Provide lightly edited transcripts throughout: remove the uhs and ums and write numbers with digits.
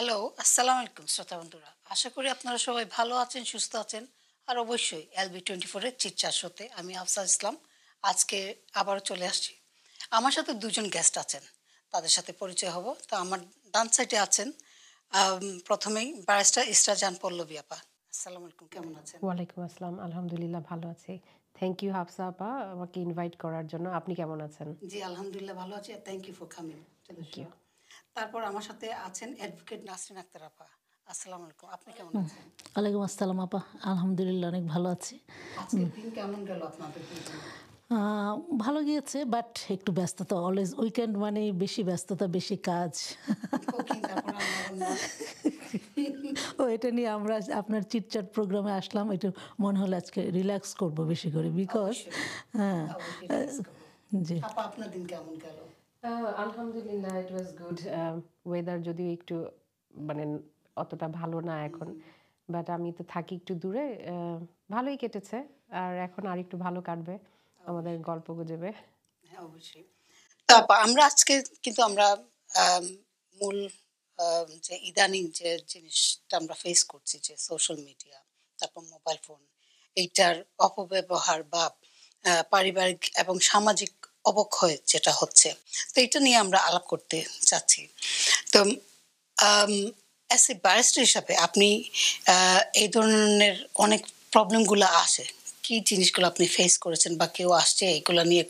Hello, আসসালামু আলাইকুম শ্রোতা বন্ধুরা। আশা করি আপনারা সবাই ভালো আছেন, সুস্থ আছেন। আর অবশ্যই LB24 এর চিটচাট শোতে আমি আফসার ইসলাম আজকে আবারও চলে আসছি। আমার সাথে দুজন গেস্ট আছেন। তাদের সাথে পরিচয় হব। তো আমার ডান সাইডে আছেন প্রথমেই ব্যারিস্টার ইসরা জাহান পল্লবী আপা। আসসালামু আলাইকুম, কেমন আছেন? ওয়ালাইকুম আসসালাম। আলহামদুলিল্লাহ ভালো আছি। থ্যাংক ইউ হাফসা আপা আমাকে ইনভাইট করার জন্য। আপনি কেমন আছেন? জি, আলহামদুলিল্লাহ ভালো আছি। Thank you for coming to the thank show. You. তারপর আমার সাথে আছেন অ্যাডভোকেট নাসরিন আক্তার আপা। আসসালামু আলাইকুম, আপনি কেমন আছেন? ওয়ালাইকুম আসসালাম আপা, আলহামদুলিল্লাহ অনেক ভালো আছি। আজকের দিন কেমন গেল আপনাদের দুজনের? আহ, ভালো গিয়েছে, বাট একটু ব্যস্ততা, অলওয়েজ উইকেন্ড মানে বেশি ব্যস্ততা, বেশি কাজ। কুকিং, তারপর রান্না বান্না। ও এটা নিয়ে আমরা আপনার চিটচাট প্রোগ্রামে আসলাম, একটু মনে হলো আজকে রিল্যাক্স করব বেশি করে, বিকজ অবশ্যই, হ্যাঁ অবশ্যই রিল্যাক্স করবো। জি। আপা, আপনার দিন কেমন গেল? আলহামদুলিল্লাহ ইট ওয়াজ গুড। ওয়েদার যদিও একটু মানে অতটা ভালো না এখন, বাট আমি তো থাকি একটু দূরে। ভালোই কেটেছে, আর এখন আর একটু ভালো কাটবে আমাদের অবশ্যই, গল্প গুজবে। হ্যাঁ অবশ্যই। তো আপা, আমরা আজকে কিন্তু আমরা আম, মূল যে ইদানিং যে জিনিসটা আমরা ফেস করছি, যে সোশ্যাল মিডিয়া, তারপর মোবাইল ফোন, এইটার অপব্যবহার বা পারিবারিক এবং সামাজিক অবক্ষয় যেটা হচ্ছে, তো এটা নিয়ে আমরা আলাপ করতে চাচ্ছি। তো অ্যাজ এ ব্যারিস্টার হিসাবে আপনি এই ধরনের অনেক প্রবলেমগুলো আসে, কি জিনিসগুলো আপনি ফেস করেছেন বা কেউ আসছে এগুলো নিয়ে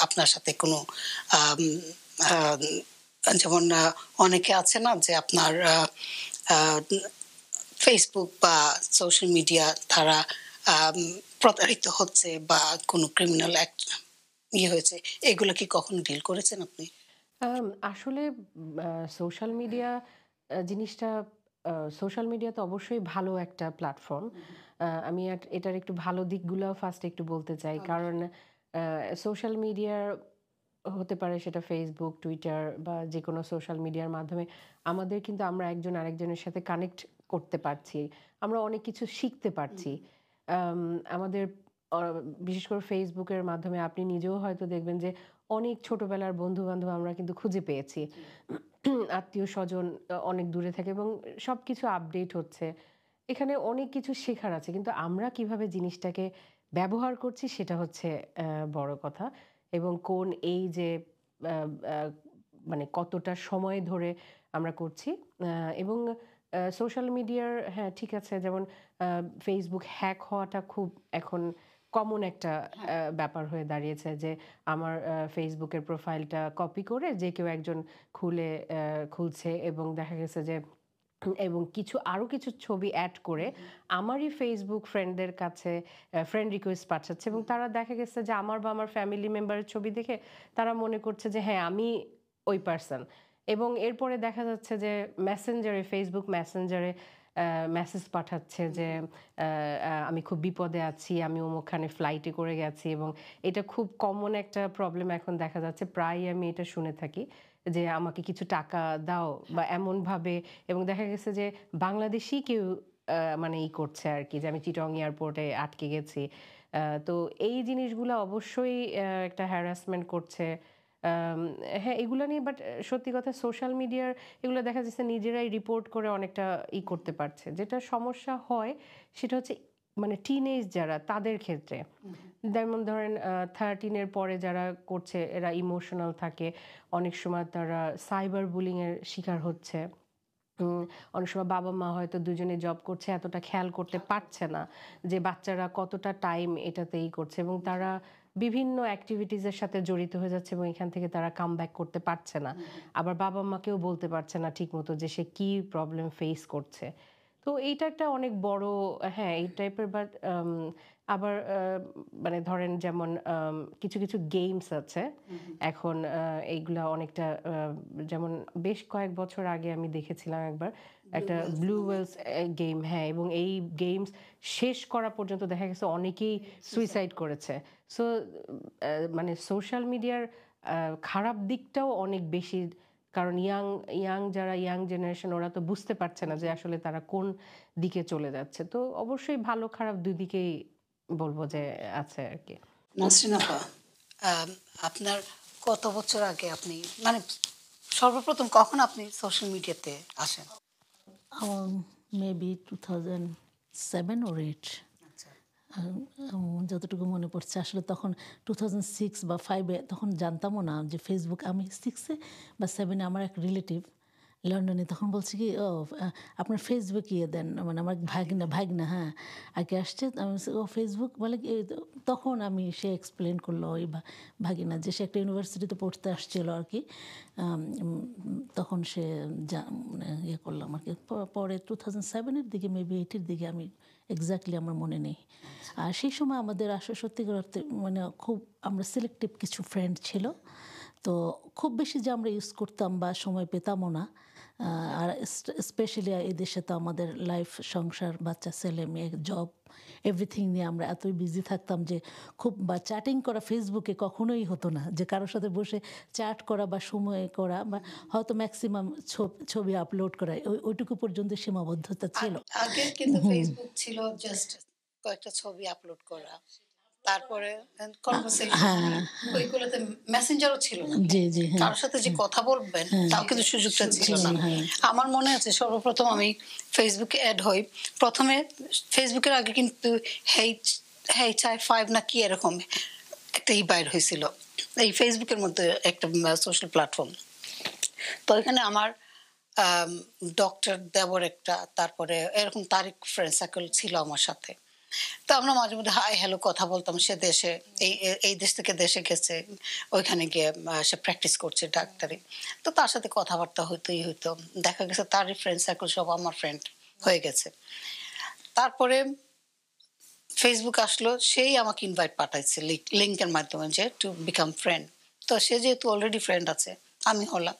আপনার সাথে কোনো আম, আহ, যেমন অনেকে আছে না যে আপনার ফেসবুক বা সোশ্যাল মিডিয়া তারা আম, প্রতারিত হচ্ছে বা কোনো ক্রিমিনাল অ্যাক্ট হয়েছে, এগুলো কি কখনো ডিল করেছেন আপনি? আসলে সোশ্যাল মিডিয়া জিনিসটা, সোশ্যাল মিডিয়া তো অবশ্যই ভালো একটা প্ল্যাটফর্ম। আমি এটার একটু ভালো দিকগুলো ফার্স্ট একটু বলতে চাই, কারণ অবশ্যই। সোশ্যাল মিডিয়ার হতে পারে সেটা ফেসবুক, টুইটার বা যে কোনো সোশ্যাল মিডিয়ার মাধ্যমে আমাদের কিন্তু আমরা একজন আরেকজনের সাথে কানেক্ট করতে পারছি। আমরা অনেক কিছু শিখতে পারছি। আম, আমাদের অ, বিশেষ করে ফেসবুকের মাধ্যমে আপনি নিজেও হয়তো দেখবেন যে অনেক ছোটবেলার বন্ধু-বান্ধব আমরা কিন্তু খুঁজে পেয়েছি। জি। আত্মীয়স্বজন অনেক দূরে থাকে এবং সবকিছু আপডেট হচ্ছে। এখানে অনেক কিছু শেখার আছে। কিন্তু আমরা কিভাবে জিনিসটাকে ব্যবহার করছি সেটা হচ্ছে বড় কথা। এবং কোন এই যে আ আ মানে কতটা সময় ধরে আমরা করছি। এবং সোশ্যাল মিডিয়ার, হ্যাঁ, ঠিক আছে, যেমন আ Facebook হ্যাক হওয়াটা খুব এখন কমন একটা হ্যাঁ। ব্যাপার হয়ে দাঁড়িয়েছে, যে আমার Facebook এর প্রোফাইলটা কপি করে যে কেউ একজন খুলছে এবং দেখা গেছে যে এবং আরো কিছু ছবি এড করে আমারই Facebook ফ্রেন্ডদের কাছে ফ্রেন্ড রিকোয়েস্ট পাঠাচ্ছে, এবং তারা দেখা গেছে যে আমার বা আমার ফ্যামিলি মেম্বারের ছবি দেখে তারা মনে করছে যে হ্যাঁ, আমি ওই পারসন। এবং এরপরে দেখা যাচ্ছে যে Facebook মেসেঞ্জারে মেসেজ পাঠাচ্ছে যে আমি খুব বিপদে আছি, আমি অমুকখানে ফ্লাইটে করে গেছি। এবং এটা খুব কমন একটা প্রবলেম এখন দেখা যাচ্ছে, প্রায়ই আমি এটা শুনে থাকি যে আমাকে কিছু টাকা দাও বা এমনভাবে। এবং দেখা গেছে যে বাংলাদেশী কেউ মানে করছে আরকি, যে আমি চিটং এয়ারপোর্টে আটকে গেছি। তো এই জিনিসগুলা অবশ্যই একটা হ্যারাসমেন্ট করছে। আম হ্যাঁ, এগুলা নিয়ে, বাট সত্যি কথা সোশ্যাল মিডিয়ার এগুলো দেখা যাচ্ছে নিজেরাই রিপোর্ট করে অনেকটা করতে পারছে। যেটা সমস্যা হয় সেটা হচ্ছে মানে টিনেজ যারা তাদের ক্ষেত্রে। যেমন ধরেন 13 এর পরে যারা করছে এরা ইমোশনাল থাকে। অনেক সময় তারা সাইবার বুলিং এর শিকার হচ্ছে। উম অনেক সময় বাবা-মা হয়তো দুজনে জব করছে, এতটা খেয়াল করতে খেয়াল পারছে করছে না না। যে বাচ্চারা কতটা টাইম এটাতে করছে, এবং জি। তারা বিভিন্ন এক্টিভিটিজ এর সাথে জড়িত হয়ে যাচ্ছে এবং এখান থেকে তারা কাম ব্যাক করতে পারছে না। আবার বাবা-মাকেও বলতে পারছে না ঠিকমতো যে সে কি প্রবলেম ফেস করছে। তো এইটা একটা অনেক বড়, হ্যাঁ, এই টাইপের। বাট আবার মানে ধরেন যেমন কিছু গেমস আছে এখন, এইগুলা অনেকটা যেমন বেশ কয়েক বছর আগে আমি দেখেছিলাম একবার ব্লু একটা ওয়েলস ব্লু নামে ওয়েলস একটা। গেম, হ্যাঁ, এবং এই গেমস শেষ করা পর্যন্ত দেখা গেছে অনেকেই সুইসাইড সুইসাইড করে। করেছে। সো মানে সোশ্যাল মিডিয়ার খারাপ দিকটাও অনেক বেশি, কারণ যারা ইয়াং জেনারেশন ওরা তো বুঝতে পারছে না যে জি। আসলে তারা কোন দিকে চলে যাচ্ছে। তো অবশ্যই ভালো খারাপ দুই দিকেই বলব যে আছে আরকি। নাসরিন আপা, আম, আপনার কত বছর আগে আপনি মানে সর্বপ্রথম কখন আপনি সোশ্যাল মিডিয়াতে আসেন? মেবি 2007 or 8, আচ্ছা। যতটুকু মনে পড়ছে। আসলে তখন 2006 বা 5-এ তখন জানতামও না যে ফেসবুক। আমি 6-এ বা 7-এ আমার এক রিলেটিভ লন্ডনে তখন বলছে কি, ও আপনার ফেসবুক ইয়ে দেন, মানে আমার ভাগনা হ্যাঁ আগে আসছে। আমি বলছি, ও ফেসবুক বলে কি? তখন আমি সে এক্সপ্লেন করলো ওই ভাগিনা যে সে একটা ইউনিভার্সিটিতে পড়তে আসছিল আর কি। তখন সে মানে ইয়ে করলাম আর কি। পরে 2007-এর দিকে মেবি 8-এর দিকে, আমি এক্স্যাক্টলি আমার মনে নেই। আর সেই সময় আমাদের আসলে সত্যিকার অর্থে মানে খুব আমরা সিলেক্টিভ কিছু ফ্রেন্ড ছিল, তো খুব বেশি যে আমরা ইউজ করতাম বা সময় পেতামও না। আর স্পেশালি এই দেশে তো আমাদের লাইফ, সংসার, বাচ্চা, ছেলে মেয়ে, জব, এভরিথিং নিয়ে আমরা এতই বিজি থাকতাম যে খুব বা চ্যাটিং করা ফেসবুকে কখনোই হতো না, যে কারোর সাথে বসে চ্যাট করা বা সময় করা বা হয়তো ম্যাক্সিমাম ছবি আপলোড করা, ওইটুকু পর্যন্ত সীমাবদ্ধতা ছিল। আগে কিন্তু ফেসবুক ছিল জাস্ট কয়েকটা ছবি আপলোড করা, তারপরে কনভারসেশন, ওইগুলোতে মেসেঞ্জারও ছিল না। জি জি হ্যাঁ, কারোর সাথে যে কথা বলবেন তাও কিন্তু সুযোগটা ছিল না। আমার মনে আছে সর্বপ্রথম আমি ফেসবুকে অ্যাড হই, প্রথমে ফেসবুকের আগে কিন্তু হেই চাই 5 না কি এরকম একটা বাইর হয়েছিল এই ফেসবুকের মধ্যে, একটা সোশ্যাল প্ল্যাটফর্ম। তো এখানে আমার ডক্টর দেবর একটা, তারপরে এরকম তারিক ফ্রেন্ড সার্কেল ছিল আমার সাথে। তো আমরা মাঝে মধ্যে হাই হ্যালো কথা বলতাম। সে দেশে এই দেশ থেকে দেশে গেছে, ওইখানে গিয়ে সে প্র্যাকটিস করছে ডাক্তারি। তো তার সাথে কথাবার্তা হইতেই হইতো, দেখা গেছে তারই ফ্রেন্ড সার্কেল সব আমার ফ্রেন্ড হয়ে গেছে। তারপরে ফেসবুক আসলো, সেই আমাকে ইনভাইট পাঠাইছে লিঙ্কের মাধ্যমে যে টু বিকাম ফ্রেন্ড। তো সে যেহেতু অলরেডি ফ্রেন্ড আছে, আমি হলাম।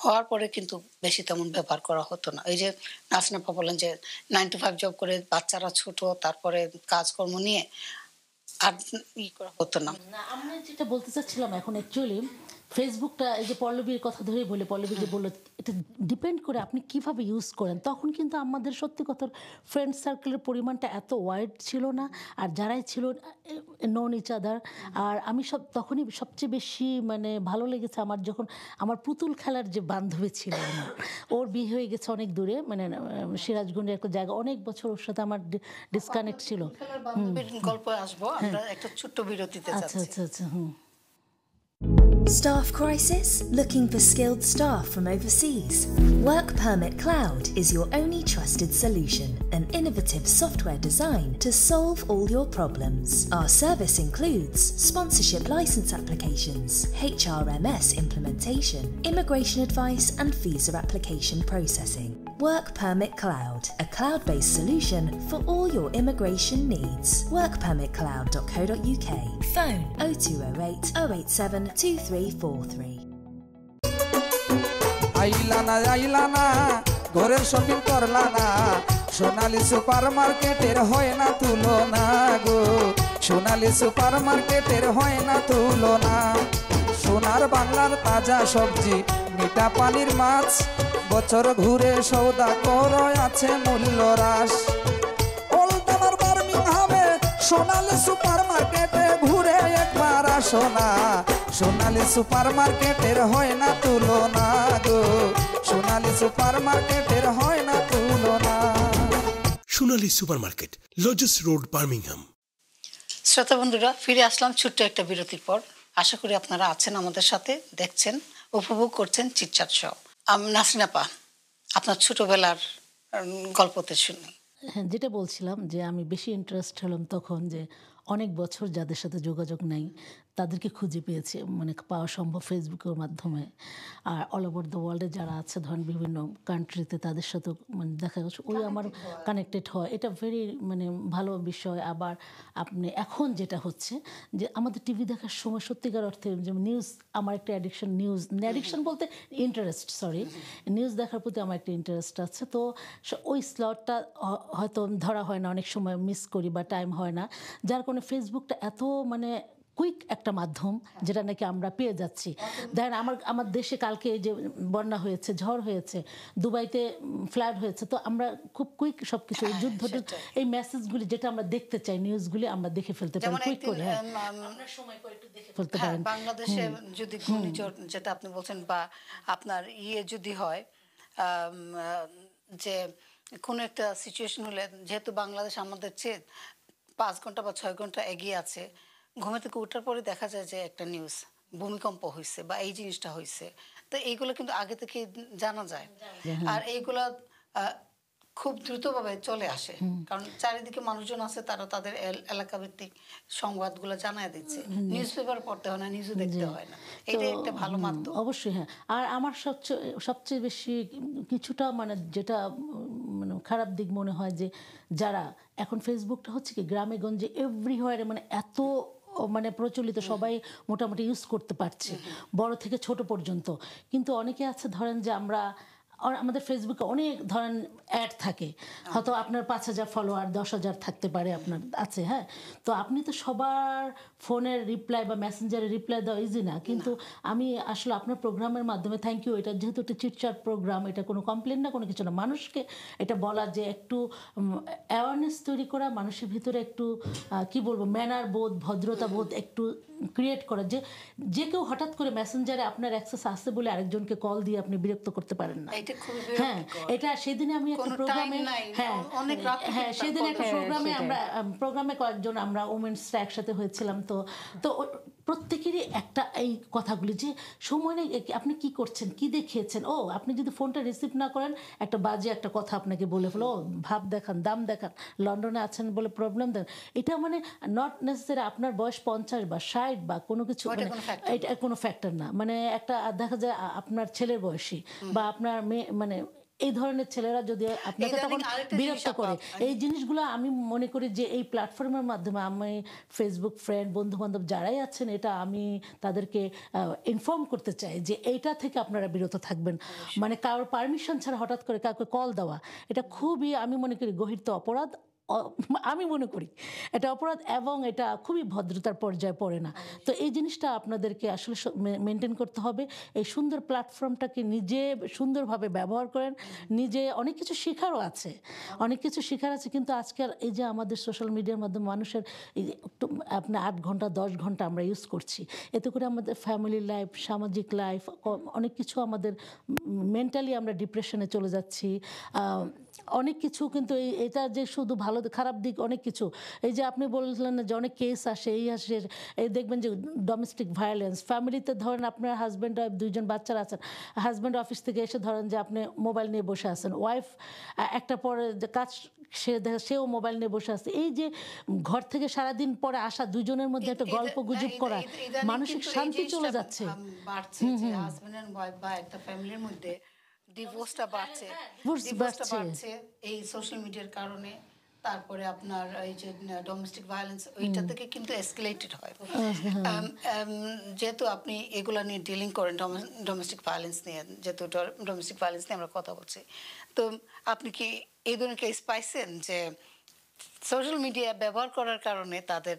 হওয়ার পরে কিন্তু বেশি তেমন ব্যবহার করা হতো না। ওই যে নাসিনা আপা বলেন যে 9 to 5 জব করে, বাচ্চারা ছোট, তারপরে কাজকর্ম নিয়ে আর করা হতো না। আমরা যেটা বলতে চাচ্ছিলাম এখন অ্যাকচুয়ালি ফেসবুকটা, এই যে পল্লবীর কথা ধরেই বলে, পল্লবী যে বললো এটা ডিপেন্ড করে আপনি কিভাবে ইউজ করেন। তখন কিন্তু আমাদের সত্যি কথার ফ্রেন্ড সার্কেলের পরিমাণটা এত ওয়াইড ছিল না, আর যারাই ছিল নন ইচ আদার। আর আমি তখনই সবচেয়ে বেশি মানে ভালো লেগেছে আমার, যখন আমার পুতুল খেলার যে বান্ধবী ছিল আমার, ওর বিয়ে হয়ে গেছে অনেক দূরে, মানে সিরাজগঞ্জের একটা জায়গা, অনেক বছর ওর সাথে আমার ডিসকানেক্ট ছিল। গল্প আসবো, আমরা একটা ছোট্ট বিরতিতে আচ্ছা যাচ্ছি। আচ্ছা আচ্ছা হুম। Staff crisis? Looking for skilled staff from overseas? Work Permit Cloud is your only trusted solution, an innovative software designed to solve all your problems. Our service includes sponsorship license applications, HRMS implementation, immigration advice and visa application processing. Work Permit Cloud, a cloud-based solution for all your immigration needs. workpermitcloud.co.uk. Phone 0208 087 2343. আইলানা ঘরের shopping করলা না, সোনালী super মার্কেটের হয় না তুলনা গো, সোনালী super মার্কেটের হয় না তুলনা। সোনার বাংলার তাজা সবজি, মিঠা পানির মাছ, বছর ঘুরে সৌদা করো আছে মূল্য হ্রাস। ওল্টানার বার্মিংহামে সোনালী সুপার মার্কেটে ঘুরে একবার আসো না, সোনালী সুপার মার্কেটের হয় না তুলনা গো, সোনালী সুপার মার্কেটের হয় না তুলনা। সোনালী সুপার মার্কেট, লজেস রোড, বার্মিংহাম। শ্রোতা বন্ধুরা, ফিরে আসলাম ছোট্ট একটা বিরতির পর। আশা করি আপনারা আছেন আমাদের সাথে, দেখছেন, উপভোগ করছেন চিটচাট শো। নাসরিন আপা, আপনার ছোটবেলার গল্পতে শুনি। হ্যাঁ, যেটা বলছিলাম যে আমি বেশি ইন্টারেস্ট হলাম তখন, যে অনেক বছর যাদের সাথে যোগাযোগ নাই তাদেরকে খুঁজে পেয়েছি, মানে পাওয়া সম্ভব ফেসবুকের মাধ্যমে। আর অল ওভার দ্য ওয়ার্ল্ডে যারা আছে, ধরেন বিভিন্ন কান্ট্রিতে, তাদের সাথে মানে দেখা যাচ্ছে ওই আমার কানেক্টেড হয়, এটা ভেরি মানে ভালো বিষয়। আবার আপনি এখন যেটা হচ্ছে যে আমাদের টিভি দেখার সময় সত্যিকার অর্থে যে নিউজ, আমার একটা অ্যাডিকশন, অ্যাডিকশন বলতে ইন্টারেস্ট, নিউজ দেখার প্রতি আমার একটা ইন্টারেস্ট আছে। তো ওই স্লটটা হয়তো ধরা হয় না, অনেক সময় মিস করি বা টাইম হয় না, যার কারণে ফেসবুকটা এত মানে কুইক একটা মাধ্যম যেটা নাকি আমরা পেয়ে যাচ্ছি। দেখেন আমার দেশে কালকে যে বন্যা হয়েছে, ঝড় হয়েছে, দুবাইতে ফ্লাড হয়েছে, তো আমরা খুব কুইক সবকিছু যুদ্ধ এই মেসেজগুলি যেটা আমরা দেখতে চাই নিউজগুলি আমরা দেখে ফেলতে পারি কুইক করে। আপনার সময় করে একটু দেখে ফেলতে পারেন। বাংলাদেশে যদি ঘূর্ণিঝড় যেটা আপনি বলছেন বা আপনার যদি হয় যে কোনো একটা সিচুয়েশন হলে, যেহেতু বাংলাদেশ আমাদের চেয়ে 5 ঘন্টা বা 6 ঘন্টা এগিয়ে আছে, ঘুমে থেকে ওঠার পরে দেখা যায় যে একটা নিউজ ভূমিকম্প হয়েছে বা এই জিনিসটা হয়েছে, তো এইগুলো কিন্তু আগে থেকে জানা যায়। আর এইগুলা খুব দ্রুতভাবে চলে আসে, কারণ চারিদিকে মানুষজন আছে, তারা তাদের এলাকা ভিত্তিক সংবাদগুলো জানায় দিচ্ছে। নিউজ পেপার পড়তে হয় না, নিউজও দেখতে হয় না, এটা একটা ভালো মাধ্যম অবশ্যই। হ্যাঁ, আর আমার সবচেয়ে বেশি কিছুটা মানে যেটা মানে খারাপ দিক মনে হয় যে যারা এখন ফেসবুকটা হচ্ছে কি গ্রামে গঞ্জে এভরিহোয়ারে মানে এত মানে প্রচলিত, সবাই মোটামুটি ইউজ করতে পারছে, বড় থেকে ছোট পর্যন্ত। কিন্তু অনেকে আছে ধরেন যে আমাদের ফেসবুকে অনেক ধরেন অ্যাড থাকে, হয়তো আপনার 5,000 ফলোয়ার, 10,000 থাকতে পারে আপনার আছে। হ্যাঁ, তো আপনি তো সবার ফোনের রিপ্লাই বা মেসেঞ্জারে রিপ্লাই দেওয়া ইজি না। কিন্তু আমি আসলে আপনার প্রোগ্রামের মাধ্যমে, থ্যাংক ইউ, এটা যেহেতু একটা চিটচাট প্রোগ্রাম, এটা কোনো কমপ্লেন না, কোনো কিছু না, মানুষকে এটা বলা যে একটু অ্যাওয়ারনেস তৈরি করা, মানুষের ভিতরে একটু কি বলবো ম্যানার বোধ, ভদ্রতা বোধ একটু ক্রিয়েট করা, যে কেউ হঠাৎ করে মেসেঞ্জারে আপনার অ্যাক্সেস আসছে বলে আরেকজনকে কল দিয়ে আপনি বিরক্ত করতে পারেন না। হ্যাঁ, এটা সেদিনে আমি একটা প্রোগ্রামে, হ্যাঁ সেদিন একটা প্রোগ্রামে প্রোগ্রামে কয়েকজন আমরা ওমেন্সরা একসাথে হয়েছিলাম। তো প্রত্যেকেরই একটা এই কথাগুলি যে সময় নেই, আপনি কি করছেন, কি দেখিয়েছেন, ও আপনি যদি ফোনটা রিসিভ না করেন একটা বাজে একটা কথা আপনাকে বলে ফেলো, ভাব দেখান, দাম দেখান, লন্ডনে আছেন বলে প্রবলেম দেন। এটা মানে নট নেসেসারি আপনার বয়স 50 বা 60 বা কোনো কিছু, এটা কোনো ফ্যাক্টর না। মানে একটা দেখা যায় আপনার ছেলের বয়সী বা আপনার মেয়ে, মানে এই ধরনের ছেলেরা যদি আপনাকে তখন বিরক্ত করে, এই জিনিসগুলো আমি মনে করি যে এই প্ল্যাটফর্মের মাধ্যমে আমি ফেসবুক ফ্রেন্ড, বন্ধু বান্ধব যারাই আছেন, এটা আমি তাদেরকে ইনফর্ম করতে চাই যে এইটা থেকে আপনারা বিরত থাকবেন। মানে কারোর পারমিশন ছাড়া হঠাৎ করে কাউকে কল দেওয়া, এটা খুবই আমি মনে করি গহিত অপরাধ। আমি মনে করি এটা অপরাধ এবং এটা খুবই ভদ্রতার পর্যায়ে পড়ে না। তো এই জিনিসটা আপনাদেরকে আসলে মেনটেন করতে হবে। এই সুন্দর প্ল্যাটফর্মটাকে নিজে সুন্দরভাবে ব্যবহার করেন। নিজে অনেক কিছু শেখারও আছে, অনেক কিছু শেখার আছে। কিন্তু আজকাল এই যে আমাদের সোশ্যাল মিডিয়ার মাধ্যমে মানুষের এই আপনার 8 ঘন্টা 10 ঘন্টা আমরা ইউজ করছি, এতে করে আমাদের ফ্যামিলি লাইফ, সামাজিক লাইফ, অনেক কিছু আমাদের মেন্টালি আমরা ডিপ্রেশনে চলে যাচ্ছি, অনেক কিছু। কিন্তু এটা যে শুধু ভালো খারাপ দিক অনেক কিছু, এই যে আপনি বললেন যে অনেক কেস আসে, এই দেখবেন যে ডোমেস্টিক ভায়োলেন্স ফ্যামিলিতে, ধরেন আপনার হাজব্যান্ড ওয়াইফ 2 জন বাচ্চারা আছেন, হাজব্যান্ড অফিস থেকে এসে ধরেন যে আপনি মোবাইল নিয়ে বসে আছেন, ওয়াইফ একটা পরে যে কাজ সেও মোবাইল নিয়ে বসে আছে। এই যে ঘর থেকে সারাদিন পরে আসা দুজনের মধ্যে একটা গল্প গুজব করা, মানসিক শান্তি চলে যাচ্ছে। ডিভোর্সটা বাড়ছে এই সোশ্যাল মিডিয়ার কারণে। তারপরে আপনার এই যে ডোমেস্টিক ভায়োলেন্স, ওইটা থেকে কিন্তু এসকেলেটেড হয়। যেহেতু আপনি এগুলা নিয়ে ডিলিং করেন, ডোমেস্টিক ভায়োলেন্স নিয়ে, যেহেতু ডোমেস্টিক ভায়োলেন্স নিয়ে আমরা কথা বলছি, তো আপনি কি এই ধরনের কেস পাইছেন যে সোশ্যাল মিডিয়া ব্যবহার করার কারণে তাদের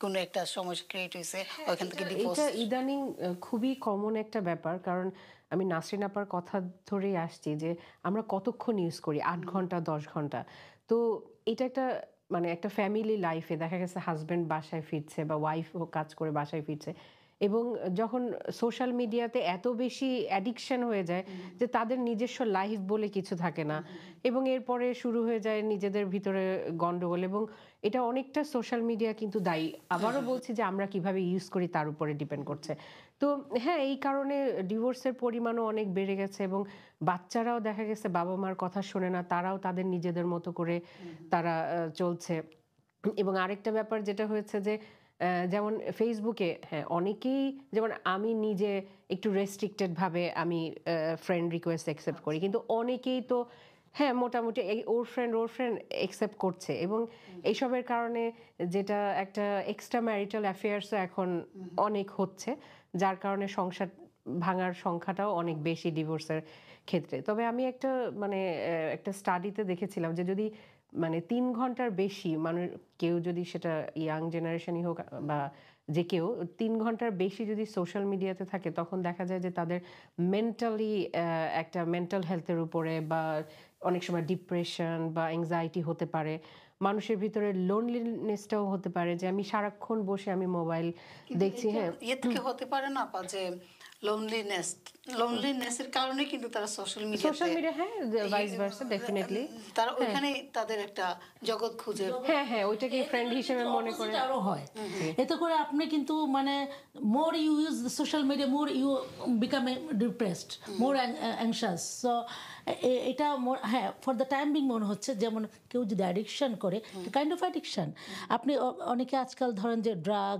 কোনো একটা সমস্যা ক্রিয়েট হয়েছে, ওইখান থেকে ডিভোর্স? এটা ইদানিং খুবই কমন একটা ব্যাপার, কারণ আমি নাসরিন আপার কথা ধরেই আসছি যে আমরা কতক্ষণ ইউজ করি, 8 ঘন্টা 10 ঘন্টা। তো এটা একটা মানে একটা ফ্যামিলি লাইফে দেখা গেছে হাজব্যান্ড বাসায় ফিরছে বা ওয়াইফ কাজ করে বাসায় ফিরছে, এবং যখন সোশ্যাল মিডিয়াতে এত বেশি অ্যাডিকশন হয়ে যায় যে তাদের নিজস্ব লাইফ বলে কিছু থাকে না, এবং এরপরে শুরু হয়ে যায় নিজেদের ভিতরে গন্ডগোল, এবং এটা অনেকটা সোশ্যাল মিডিয়া কিন্তু দায়ী। আবারও বলছি যে আমরা কিভাবে ইউজ করি তার উপরে ডিপেন্ড করছে। তো হ্যাঁ, এই কারণে ডিভোর্সের পরিমাণও অনেক বেড়ে গেছে, এবং বাচ্চারাও দেখা গেছে বাবা মার কথা শোনে না, তারাও তাদের নিজেদের মতো করে তারা চলছে। এবং আরেকটা ব্যাপার যেটা হয়েছে যে যেমন ফেসবুকে, হ্যাঁ অনেকেই, যেমন আমি নিজে একটু রেস্ট্রিক্টেড ভাবে আমি ফ্রেন্ড রিকোয়েস্ট অ্যাকসেপ্ট করি, কিন্তু অনেকেই তো হ্যাঁ মোটামুটি ওর ফ্রেন্ড অ্যাকসেপ্ট করছে, এবং এইসবের কারণে যেটা একটা এক্সট্রা ম্যারিটাল অ্যাফেয়ার্সও এখন অনেক হচ্ছে, যার কারণে সংসার ভাঙার সংখ্যাটাও অনেক বেশি ডিভোর্সের ক্ষেত্রে। তবে আমি একটা মানে একটা স্টাডিতে দেখেছিলাম যে যদি মানে ৩ ঘন্টার বেশি কেউ যদি সেটা ইয়াং জেনারেশনই হোক বা যে কেউ ৩ ঘন্টার বেশি যদি সোশ্যাল মিডিয়াতে থাকে তখন দেখা যায় যে তাদের মেন্টালি একটা মেন্টাল হেলথের উপরে বা অনেক সময় ডিপ্রেশন বা অ্যাংজাইটি হতে পারে। মানুষের ভিতরে লোনলিনেসটাও হতে পারে যে আমি সারাক্ষণ বসে আমি মোবাইল দেখছি। হ্যাঁ, ইয়ে থেকে হতে পারে না যে লোনলিনেসের কারণে কিন্তু তারা সোশ্যাল মিডিয়া হ্যাঁ ভাইস ভার্সা ডেফিনেটলি তারা ওইখানে তাদের একটা জগৎ খুঁজে হ্যাঁ ওইটাকে ফ্রেন্ড হিসেবে মনে করে আরো হয়। এতে করে আপনি কিন্তু মানে more you use social media more you become depressed more anxious. So এটা হ্যাঁ ফর দ্য টাইম বিং মনে হচ্ছে যেমন কেউ যদি অ্যাডিকশন করে কাইন্ড অফ অ্যাডিকশন। আপনি অনেকে আজকাল ধরেন যে ড্রাগ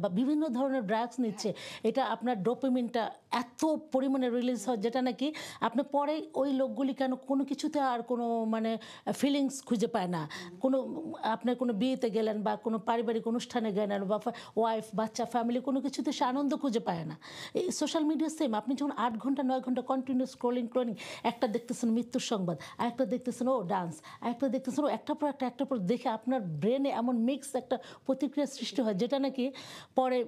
বা বিভিন্ন ধরনের ড্রাগস নিচ্ছে, এটা আপনার ডোপামিনটা এত পরিমাণে রিলিজ হয় যেটা নাকি আপনি পরে ওই লোকগুলি কেন কোনো কিছুতে আর কোনো মানে ফিলিংস খুঁজে পায় না। কোনো আপনার কোনো বিয়েতে গেলেন বা কোনো পারিবারিক অনুষ্ঠানে গেলেন বা ওয়াইফ বাচ্চা ফ্যামিলি কোনো কিছুতে সে আনন্দ খুঁজে পায় না। এই সোশ্যাল মিডিয়া সেম, আপনি যখন 8 ঘন্টা 9 ঘন্টা কন্টিনিউ স্ক্রোলিং একটা দেখতেছেন মৃত্যুর সংবাদ, আরেকটা দেখতেছেন ও ডান্স, আরেকটা দেখতেছেন ও একটার পর দেখে আপনার ব্রেনে এমন মিক্স একটা প্রতিক্রিয়া সৃষ্টি হয় যেটা নাকি পরে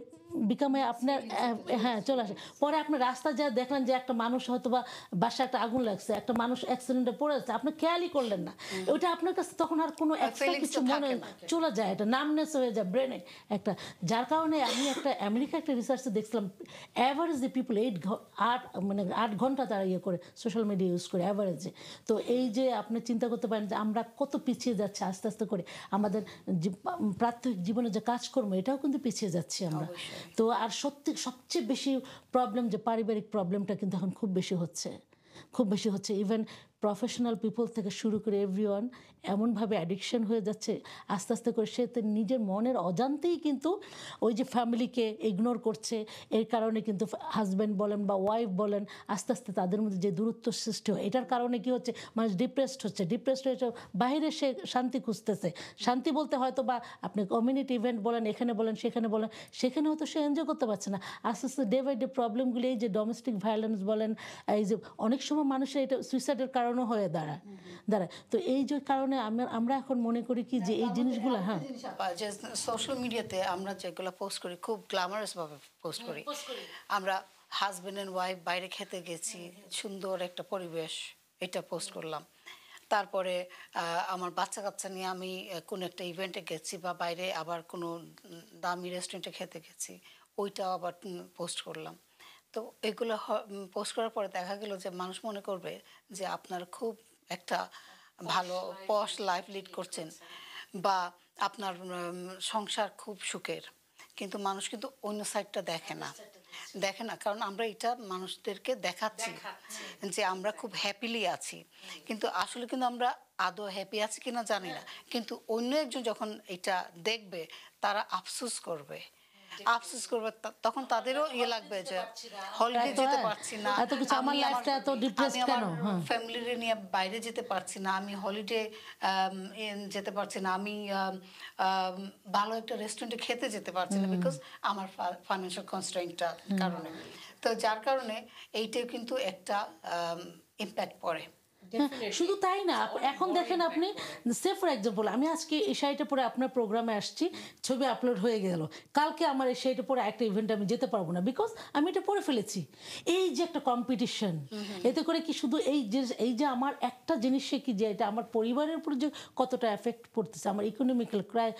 বিকামে আপনার হ্যাঁ চলে আসে। পরে আপনার রাস্তা যা দেখলেন যে একটা মানুষ হয়তো বা বাসায় একটা আগুন লাগছে, একটা মানুষ অ্যাক্সিডেন্টে পড়ে যাচ্ছে, আপনি খেয়ালই করলেন না। ওইটা আপনার কাছে তখন আর কোনো এক্সট্রা কিছু মনে চলে যায়, এটা নামনেস হয়ে যায় ব্রেনে একটা। যার কারণে আমি একটা আমেরিকা একটা রিসার্চে দেখছিলাম অ্যাভারেজ যে পিপল 8 ঘন্টা তারা ইয়ে করে সোশ্যাল মিডিয়া ইউজ করে অ্যাভারেজে। তো এই যে আপনি চিন্তা করতে পারেন যে আমরা কত পিছিয়ে যাচ্ছি আস্তে আস্তে করে, আমাদের প্রাত্যহিক জীবনে যে কাজকর্ম এটাও কিন্তু পিছিয়ে যাচ্ছি আমরা। তো আর সবচেয়ে বেশি প্রবলেম যে পারিবারিক প্রবলেমটা কিন্তু এখন খুব বেশি হচ্ছে। ইভেন প্রফেশনাল পিপল থেকে শুরু করে এভরিওয়ান এমনভাবে অ্যাডিকশন হয়ে যাচ্ছে আস্তে আস্তে করে, সে নিজের মনের অজান্তেই কিন্তু ওই যে ফ্যামিলিকে ইগনোর করছে। এর কারণে কিন্তু হাজব্যান্ড বলেন বা ওয়াইফ বলেন আস্তে আস্তে তাদের মধ্যে যে দূরত্ব সৃষ্টি হয়, এটার কারণে কি হচ্ছে মানুষ ডিপ্রেসড হয়ে বাইরে সে শান্তি খুঁজতেছে। শান্তি বলতে হয়তো বা আপনি কমিউনিটি ইভেন্ট বলেন, এখানে বলেন সেখানে হয়তো সে এনজয় করতে পারছে না। আস্তে আস্তে ডে বাই ডে প্রবলেমগুলি এই যে ডোমেস্টিক ভায়োলেন্স বলেন, এই যে অনেক সময় মানুষের এটা সুইসাইডের কারণও হয়ে দাঁড়ায়। তো এই যে কারণে আমরা এখন মনে করি কি যে এই জিনিসগুলো হ্যাঁ যে সোশ্যাল মিডিয়াতে আমরা যেগুলো পোস্ট করি খুব গ্ল্যামারাস ভাবে পোস্ট করি। আমরা হাজব্যান্ড এন্ড ওয়াইফ বাইরে খেতে গেছি, সুন্দর একটা পরিবেশ, এটা পোস্ট করলাম। তারপরে আমার বাচ্চা কাচ্চা নিয়ে আমি কোনো একটা ইভেন্টে গেছি বা বাইরে আবার কোনো দামি রেস্টুরেন্টে খেতে গেছি, ওইটাও আবার পোস্ট করলাম। তো এগুলো পোস্ট করার পরে দেখা গেল যে মানুষ মনে করবে যে আপনার খুব একটা ভালো পশ লাইফ লিড করছেন বা আপনার সংসার খুব সুখের, কিন্তু মানুষ কিন্তু অন্য সাইডটা দেখে না, কারণ আমরা এটা মানুষদেরকে দেখাচ্ছি যে আমরা খুব হ্যাপিলি আছি, কিন্তু আসলে কিন্তু আমরা আদৌ হ্যাপি আছি কিনা জানি না। কিন্তু অন্য একজন যখন এটা দেখবে তারা আফসোস করবে, তখন তাদেরও ইয়ে লাগবে যে হলিডে যেতে পারছি না, আমার লাইফটা এত ডিপ্রেস কেন, ফ্যামিলি নিয়ে বাইরে যেতে পারছি না, আমি হলিডে যেতে পারছি না, আমি ভালো একটা রেস্টুরেন্টে খেতে যেতে পারছি না বিকজ আমার ফাইন্যান্সিয়াল কনস্ট্রেইনটার কারণে। তো যার কারণে এইটাও কিন্তু একটা ইম্প্যাক্ট পড়ে। শুধু তাই না, এখন দেখেন আপনি সে ফর এক্সাম্পল আমি আজকে এই শাড়িটা পরে আপনার প্রোগ্রামে আসছি, ছবি আপলোড হয়ে গেল, কালকে আমার এই শাড়িটা পরে একটা ইভেন্টে আমি যেতে পারবো না বিকজ আমি এটা পরে ফেলেছি। এই যে একটা কম্পিটিশন, এতে করে কি শুধু এই যে আমার একটা জিনিসে কি যে এটা আমার পরিবারের উপর যে কতটা এফেক্ট পড়তেছে, আমার ইকোনমিক্যাল ক্রাই,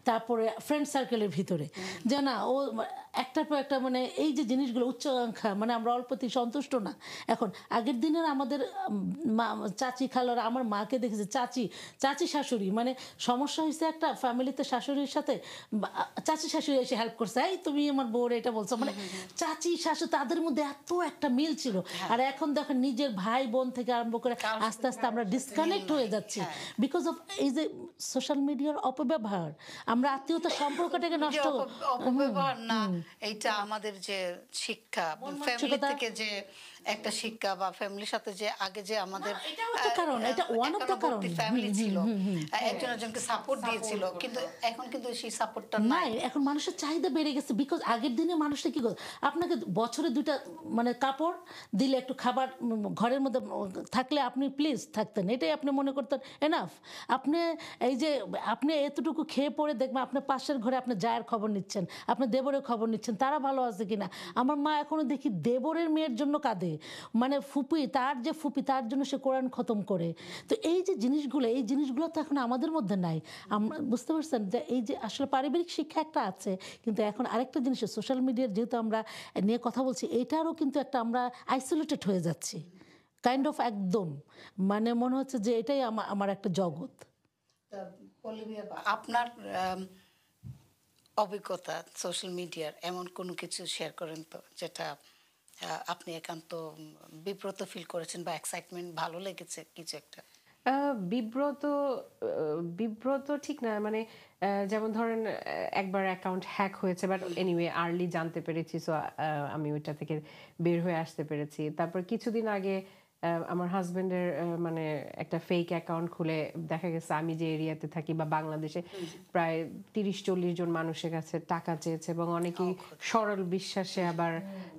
তারপরে ফ্রেন্ড সার্কেলের ভিতরে যে না ও একটার পর একটা মানে এই যে জিনিসগুলো উচ্চাকাঙ্ক্ষা, মানে আমরা অল্পতেই সন্তুষ্ট না। এখন আগের দিনের আমাদের চাচি খালারা, আমার মাকে দেখেছে চাচি শাশুড়ি, মানে সমস্যা হয়েছে একটা ফ্যামিলিতে শাশুড়ির সাথে, চাচি শাশুড়ি এসে হেল্প করছে, এই তুমি আমার বউর এটা বলছো, মানে চাচি শাশুড়ি তাদের মধ্যে এত একটা মিল ছিল। আর এখন দেখেন নিজের ভাই বোন থেকে আরম্ভ করে আস্তে আস্তে আমরা ডিসকানেক্ট হয়ে যাচ্ছি বিকজ অফ এই যে সোশ্যাল মিডিয়ার অপব্যবহার। আমরা আত্মীয়তা সম্পর্কটাকে নষ্ট, অপব্যবহার না, এইটা আমাদের যে শিক্ষা ফ্যামিলি থেকে যে একটা শিক্ষা বা ফ্যামিলির সাথে যে আগে যে আমাদের এটাও একটা কারণ, এটা one of the কারণ। ফ্যামিলি ছিল, একজন একজনকে সাপোর্ট দিয়েছিল, কিন্তু এখন কিন্তু সেই সাপোর্টটা নাই। নাই, এখন মানুষের চাহিদা বেড়ে গেছে। বিকজ আগের দিনে মানুষটা কি করে, আপনাকে বছরে 2টা মানে কাপড় দিলে, একটু খাবার ঘরের মধ্যে থাকলে আপনি প্লিজ থাকতেন, এটাই আপনি মনে করতেন এনাফ। আপনি এই যে আপনি এতটুকু খেয়ে পড়ে দেখবেন আপনার পাশের ঘরে আপনার জায়ের খবর নিচ্ছেন, আপনার দেবরের খবর নিচ্ছেন, তারা ভালো আছে কিনা। আমার মা এখনো দেখি দেবরের মেয়ের জন্য কাঁদে, মানে ফুপি, তার যে ফুপি তার জন্য সে কোরআন খতম করে। তো এই যে জিনিসগুলো, এই জিনিসগুলো তো এখন আমাদের মধ্যে নাই। আমরা বুঝতে পারছেন যে এই যে আসলে পারিবারিক শিক্ষা একটা আছে, কিন্তু এখন আরেকটা জিনিস সোশ্যাল মিডিয়ার যেহেতু আমরা নিয়ে কথা বলছি, এটারও কিন্তু একটা আমরা আইসোলেটেড হয়ে যাচ্ছি কাইন্ড অফ, একদম মানে মনে হচ্ছে যে এটাই আমার একটা জগৎ। আপনার অভিজ্ঞতা সোশ্যাল মিডিয়ার এমন কোনো কিছু শেয়ার করেন তো যেটা আপনি একান্ত বিব্রত ফিল করেছেন বা এক্সাইটমেন্ট ভালো লেগেছে কিছু একটা? বিব্রত বিব্রত ঠিক না, মানে যেমন ধরেন একবার অ্যাকাউন্ট হ্যাক হয়েছে, বাট এনিওয়ে আর্লি জানতে পেরেছি, সো আমি ওইটা থেকে বের হয়ে আসতে পেরেছি। তারপর কিছুদিন আগে আমার হাজবেন্ডের মানে একটা ফেক অ্যাকাউন্ট খুলে দেখা গেছে আমি যে এরিয়াতে থাকি বা বাংলাদেশে প্রায় 30-40 জন মানুষের কাছে টাকা চেয়েছে, এবং অনেকেই সরল বিশ্বাসে আবার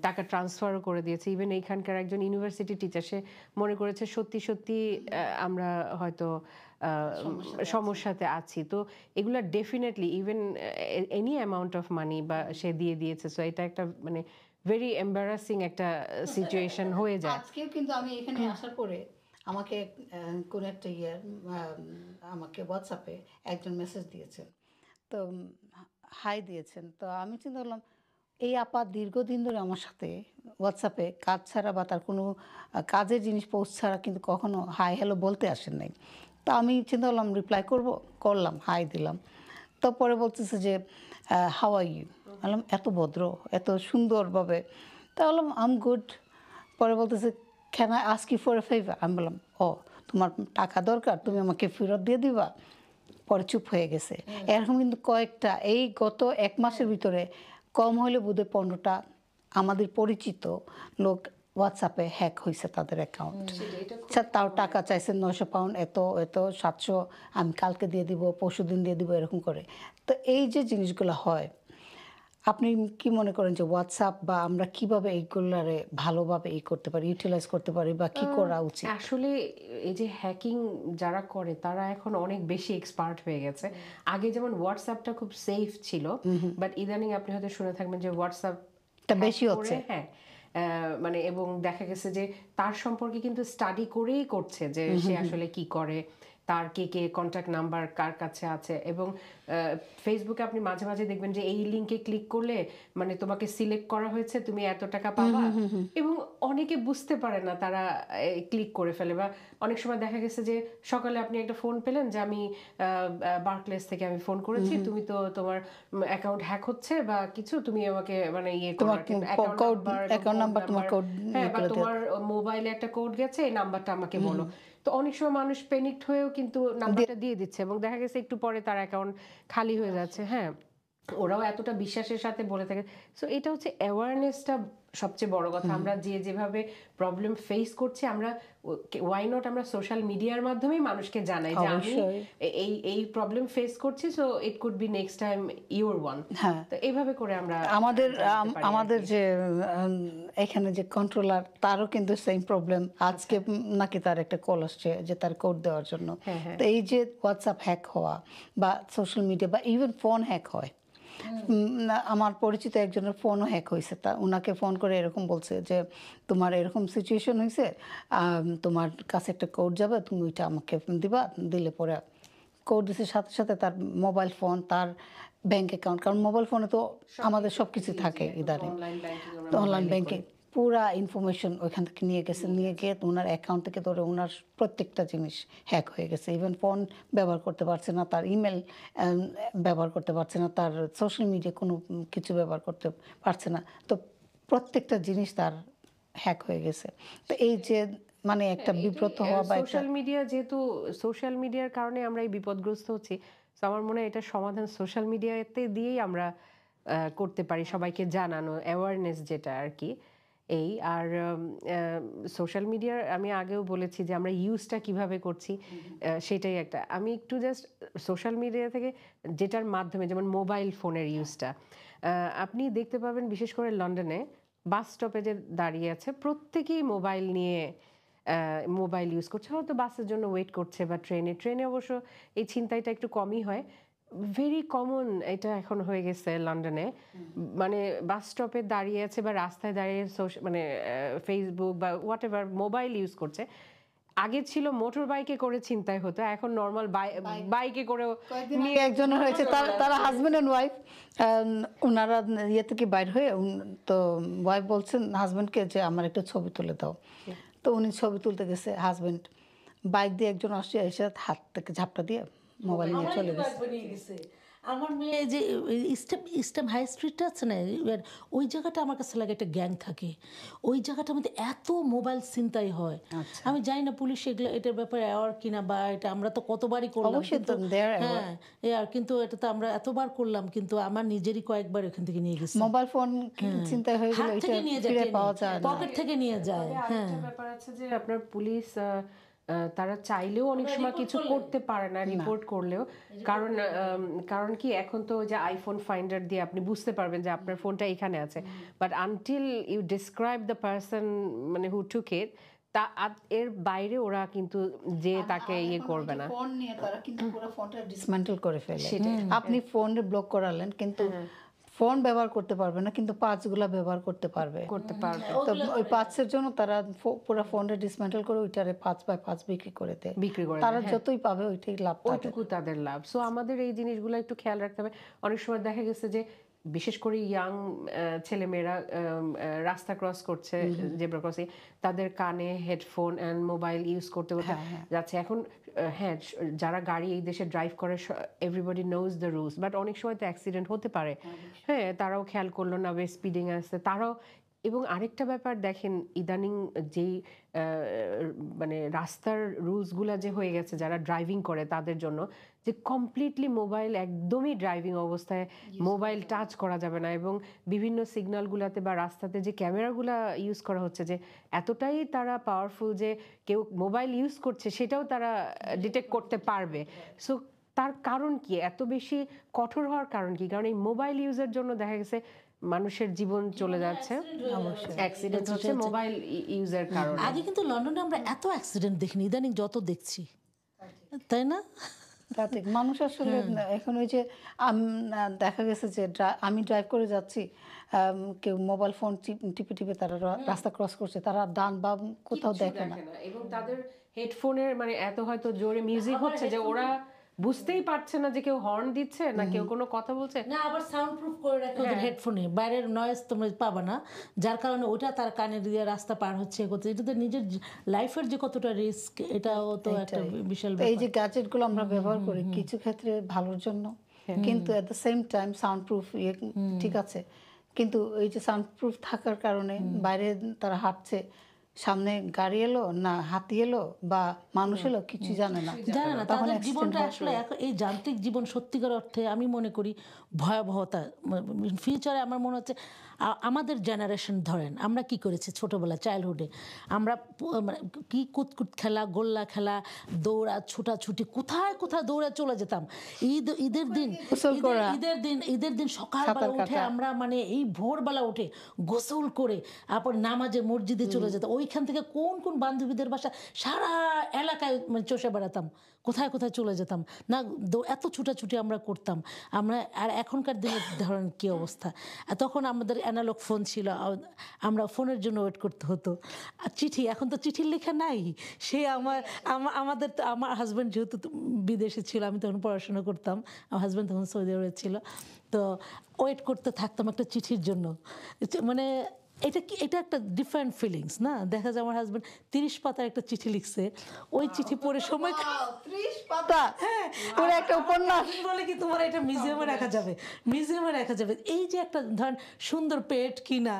টাকা ট্রান্সফারও করে দিয়েছে। ইভেন এইখানকার একজন ইউনিভার্সিটি টিচার, সে মনে করেছে সত্যি সত্যি আমরা হয়তো সমস্যাতে আছি। তো এগুলা definitely even any amount of money বা সে দিয়ে দিয়েছে। সো এটা একটা মানে ভেরি এম্বারাসিং একটা সিচুয়েশন হয়ে যায়। আজকেও কিন্তু আমি এখানে আসার পরে আমাকে কোন একটা আমাকে হোয়াটসঅ্যাপে একজন মেসেজ দিয়েছেন, তো হাই দিয়েছেন। তো আমি চিন্তা করলাম এই আপা দীর্ঘদিন ধরে আমার সাথে হোয়াটসঅ্যাপে কাজ ছাড়া বা তার কোনো কাজের জিনিস পোস্ট ছাড়া কিন্তু কখনো হাই হ্যালো বলতে আসেন নাই। তো আমি চিন্তা করলাম রিপ্লাই করলাম, হাই দিলাম। তো পরে বলতেছে যে হাউ আর ইউ, বললাম এত ভদ্র এত সুন্দরভাবে, তা বললাম আই এম গুড। পরে বলতেছে can I ask you for a favour, আমি বললাম ও তোমার টাকা দরকার, তুমি আমাকে ফেরত দিয়ে দিবা। পরে চুপ হয়ে গেছে। এরকম কিন্তু কয়েকটা এই গত 1 মাসের ভিতরে কম হলে বোধহয় 15টা আমাদের পরিচিত লোক হোয়াটসঅ্যাপে হ্যাক হয়েছে তাদের অ্যাকাউন্ট। তাও টাকা চাইছে 900 পাউন্ড, এত 700 আমি কালকে দিয়ে দিব, পরশুদিন দিয়ে দিব, এরকম করে। তো এই যে জিনিসগুলো হয়, আপনি কি মনে করেন যে হোয়াটসঅ্যাপ বা আমরা কিভাবে এইগুলারে ভালোভাবে করতে পারি, ইউটিলাইজ করতে পারি বা কি করা উচিত? আসলে এই যে হ্যাকিং যারা করে তারা এখন অনেক বেশি এক্সপার্ট হয়ে গেছে। আগে যেমন হোয়াটসঅ্যাপটা খুব সেফ ছিল, বাট ইদানিং আপনি হয়তো শুনে থাকবেন যে হোয়াটসঅ্যাপটা বেশি হচ্ছে। হ্যাঁ, মানে এবং দেখা গেছে যে তার সম্পর্কে কিন্তু স্টাডি করেই করছে যে সে আসলে কি করে, তার কে কন্ট্যাক্ট নাম্বার কার কাছে আছে। এবং ফেসবুকে আপনি মাঝে মাঝে দেখবেন যে এই লিঙ্কে ক্লিক করলে মানে তোমাকে সিলেক্ট করা হয়েছে, তুমি এত টাকা পাবা, এবং অনেকে বুঝতে পারে না, তারা ক্লিক করে ফেলে। বা অনেক সময় দেখা গেছে যে সকালে আপনি একটা ফোন পেলেন যে আমি বার্কলেস থেকে আমি ফোন করেছি, তুমি তো তোমার অ্যাকাউন্ট হ্যাক হচ্ছে বা কিছু, তুমি আমাকে মানে অ্যাকাউন্ট নাম্বার তোমার কোড, হ্যাঁ, বা তোমার মোবাইলে একটা কোড গেছে, এই নাম্বারটা আমাকে বলো। তো অনেক সময় মানুষ প্যানিকড হয়েও কিন্তু নাম্বারটা দিয়ে দিচ্ছে, এবং দেখা গেছে একটু পরে তার অ্যাকাউন্ট খালি হয়ে যাচ্ছে। হ্যাঁ, ওরাও এতটা বিশ্বাসের সাথে বলে থাকে। সো এটা হচ্ছে অ্যাওয়ারনেসটা সবচেয়ে বড় কথা। আমরা যেভাবে প্রবলেম ফেস করছি, আমরা ওয়াই নট আমরা সোশ্যাল মিডিয়ার মাধ্যমেই মানুষকে জানাই যে আমি এই প্রবলেম ফেস করছি, so it could be next time your one. তো এইভাবে করে আমরা আমাদের যে এখানে যে কন্ট্রোলার, তারও কিন্তু সেম প্রবলেম। আজকে নাকি তার একটা কল আসছে যে তার কোড দেওয়ার জন্য। তো এই যে হোয়াটসঅ্যাপ হ্যাক হওয়া বা সোশ্যাল মিডিয়া বা ইভেন ফোন হ্যাক হয়, আমার পরিচিত একজনের ফোনও হ্যাক হয়েছে। তা ওনাকে ফোন করে এরকম বলছে যে তোমার এরকম সিচুয়েশন হয়েছে, তোমার কাছে একটা কোড যাবে, তুমি ওইটা আমাকে দিবা, দিলে পরে কোড দিছে সাথে সাথে তার মোবাইল ফোন, তার ব্যাংক অ্যাকাউন্ট, কারণ মোবাইল ফোনে তো আমাদের সব কিছু থাকে ইদানিং, তো অনলাইন ব্যাংকিং পুরা ইনফরমেশন ওইখান থেকে নিয়ে গিয়ে ওনার অ্যাকাউন্ট থেকে ধরে ওনার প্রত্যেকটা জিনিস হ্যাক হয়ে গেছে। ইভেন ফোন ব্যবহার করতে পারছে না, তার ইমেল ব্যবহার করতে পারছে না, তার সোশ্যাল মিডিয়া কোনো কিছু ব্যবহার করতে পারছে না। তো প্রত্যেকটা জিনিস তার হ্যাক হয়ে গেছে। তো এই যে মানে একটা বিব্রত হওয়া বা সোশ্যাল মিডিয়ার কারণে আমরা এই বিপদগ্রস্ত হচ্ছি। তো আমার মনে হয় এটা সমাধান সোশ্যাল মিডিয়াতে দিয়েই আমরা করতে পারি, সবাইকে জানানো, অ্যাওয়ারনেস যেটা আর কি। এই আর সোশ্যাল মিডিয়ার আমি আগেও বলেছি যে আমরা ইউজটা কিভাবে করছি, সেটাই একটা। আমি একটু জাস্ট সোশ্যাল মিডিয়া থেকে যেটার মাধ্যমে, যেমন মোবাইল ফোনের ইউজটা আপনি দেখতে পাবেন, বিশেষ করে লন্ডনে বাস স্টপেজে দাঁড়িয়ে আছে প্রত্যেকেই মোবাইল নিয়ে মোবাইল ইউজ করছে, হয়তো বাসের জন্য ওয়েট করছে বা ট্রেনে অবশ্য এই ছিনতাইটা একটু কমই হয়, ভেরি কমন এটা এখন হয়ে গেছে লন্ডনে। মানে বাস স্টপে দাঁড়িয়ে আছে বা রাস্তায় দাঁড়িয়ে মানে ফেসবুক বা হোয়াট এভার মোবাইল ইউজ করছে। আগে ছিল মোটর বাইকে করে ছিনতাই হতো, এখন নর্মাল বাইকে করেও নিয়ে একজন হয়েছে, তারা হাজবেন্ড এন্ড ওয়াইফ, ওনারা ইয়ে থেকে বাইর হয়ে তো ওয়াইফ বলছেন হাজবেন্ডকে যে আমার একটা ছবি তুলে দাও, তো উনি ছবি তুলতে গেছে, হাজবেন্ড বাইক দিয়ে একজন আসছে, এসে হাত থেকে ঝাপটা দিয়ে মোবাইল নিয়ে চলে গেছে। আমার মেয়ে যে ইস্টার্ন হাই স্ট্রিটটা আছে না, ওই জায়গাটা আমার কাছে লাগে একটা গ্যাং থাকে, ওই জায়গাটার মধ্যে এত মোবাইল ছিনতাই হয়। আমি জানি না পুলিশ এগুলো এটার ব্যাপারে অ্যাওয়ার কিনা, বা এটা আমরা তো কতবারই করলাম, হ্যাঁ আর কিন্তু এটা তো আমরা এতবার করলাম, কিন্তু আমার নিজেরই কয়েকবার এখান থেকে নিয়ে গেছে মোবাইল ফোন চিন্তা হয়ে গেল, এটা ফিরে পাওয়া যায়, পকেট থেকে নিয়ে যায়। হ্যাঁ, ব্যাপার আছে যে আপনার পুলিশ তারা চাইলেও অনেক সময় কিছু করতে পারে না রিপোর্ট করলেও, কারণ কি এখন তো যে আইফোন ফাইন্ডার দিয়ে আপনি বুঝতে পারবেন যে আপনার ফোনটা এখানে আছে, but until you describe the person মানে হু টুক ইট, এর বাইরে ওরা কিন্তু যে তাকে ইয়ে করবে না। ফোন নিয়ে তারা কিন্তু পুরো ফোনটা ডিসমেন্টল করে ফেলে। আপনি ফোন ব্লক করালেন কিন্তু ফোন ব্যবহার করতে পারবে না, কিন্তু পার্টসগুলো ব্যবহার করতে পারবে। তো ওই পার্টসের জন্য তারা পুরো ফোনটা ডিসমেন্টল করে ওইটারে 5x5 বিক্রি করে দেয়। তারা যতই পাবে ওইটাই লাভ, ওইটুকু তাদের লাভ। সো আমাদের এই জিনিসগুলো একটু খেয়াল রাখতে হবে। অনেক সময় দেখা গেছে যে বিশেষ করে ইয়াং ছেলেমেয়েরা রাস্তা ক্রস করছে, জেব্রা ক্রসিং, তাদের কানে হেডফোন অ্যান্ড মোবাইল ইউজ করতে করতে যাচ্ছে। এখন হ্যাঁ, যারা গাড়ি এই দেশে ড্রাইভ করে everybody knows the rules, but অনেক সময় তো অ্যাক্সিডেন্ট হতে পারে। হ্যাঁ, তারাও খেয়াল করলো না, ওয়ে স্পিডিং আসছে তারাও। এবং আরেকটা ব্যাপার দেখেন, ইদানিং যেই মানে রাস্তার রুলসগুলো যে হয়ে গেছে যারা ড্রাইভিং করে তাদের জন্য, যে কমপ্লিটলি মোবাইল একদমই ড্রাইভিং অবস্থায় মোবাইল টাচ করা যাবে না, এবং বিভিন্ন সিগন্যালগুলোতে বা রাস্তাতে যে ক্যামেরাগুলো ইউজ করা হচ্ছে যে এতটাই তারা পাওয়ারফুল যে কেউ মোবাইল ইউজ করছে সেটাও তারা ডিটেক্ট করতে পারবে। সো তার কারণ কি, এত বেশি কঠোর হওয়ার কারণ কি? কারণ এই মোবাইল ইউজের জন্য দেখা গেছে মানুষের জীবন চলে যাচ্ছে, অ্যাক্সিডেন্ট হচ্ছে মোবাইল ইউজের কারণে। আগে কিন্তু লন্ডনে আমরা এত অ্যাক্সিডেন্ট দেখিনি, ইদানিং যত দেখছি, তাই না? তাতে মানুষ আসলে এখন ওই যে দেখা গেছে যে আমি ড্রাইভ করে যাচ্ছি, কেউ মোবাইল ফোন টিপে টিপে তারা রাস্তা ক্রস করছে, তারা ডান বা কোথাও দেখে না, এবং তাদের হেডফোনের মানে এত হয়তো জোরে মিউজিক হচ্ছে যে ওরা বুঝতেই পারছে না যে কেউ হর্ন দিচ্ছে না কেউ কোনো কথা বলছে না, আবার সাউন্ড প্রুফ করে রাখে ওদের হেডফোনে, বাইরের নয়েজ তোমরা পাবা না, যার কারণে ওটা তার কানে দিয়ে রাস্তা পার হচ্ছে, এটা তো নিজের লাইফের যে কতটা রিস্ক, এটাও তো একটা বিশাল ব্যাপার। এই যে গ্যাজেটগুলো আমরা ব্যবহার করি কিছু ক্ষেত্রে ভালোর জন্য, কিন্তু at the same time sound proof ঠিক আছে, কিন্তু এই যে সাউন্ড প্রুফ থাকার কারণে বাইরে তারা হাঁটছে, সামনে গাড়ি এলো না হাতি এলো বা মানুষ এলো কিছু জানে না, তাদের জীবনটা আসলে এই যান্ত্রিক জীবন সত্যিকার অর্থে আমি মনে করি ভয়াবহতা। ফিউচারে আমার মনে হচ্ছে আমাদের জেনারেশন ধরেন আমরা কি করেছি ছোটবেলা চাইল্ডহুডে, আমরা কি কুতকুত খেলা, গোল্লা খেলা, দৌড়া, ছুটাছুটি, কোথায় কোথায় দৌড়া চলে যেতাম। ঈদের দিন সকালবেলা উঠে আমরা মানে এই ভোরবেলা উঠে গোসল করে তারপর নামাজে মসজিদে চলে যেতাম, ওইখান থেকে কোন কোন বান্ধবীদের বাসা সারা এলাকায় মানে চষে বেড়াতাম, কোথায় কোথায় চলে যেতাম না, এত ছুটাছুটি আমরা করতাম আমরা। আর এখনকার দিনে ধরেন কী অবস্থা, তখন আমাদের অ্যানালগ ফোন ছিল, আমরা ফোনের জন্য ওয়েট করতে হতো। আর চিঠি, এখন তো চিঠির লেখা নাই, সে আমাদের তো আমার হাজব্যান্ড যেহেতু বিদেশে ছিল, আমি তখন পড়াশোনা করতাম, আমার হাজব্যান্ড তখন সৌদি আরবে ছিল, তো ওয়েট করতে থাকতাম একটা চিঠির জন্য। মানে এটা একটা ডিফারেন্ট ফিলিংস না, দেখা যায় আমার হাজব্যান্ড 30 পাতার একটা চিঠি লিখছে, ওই চিঠি পড়ে সময় 30 পাতা, হ্যাঁ পুরো একটা উপন্যাস, বলে কি তোমার এটা মিউজিয়ামে রাখা যাবে, মিউজিয়ামে রাখা যাবে। এই যে একটা ধরেন সুন্দর পেট কিনা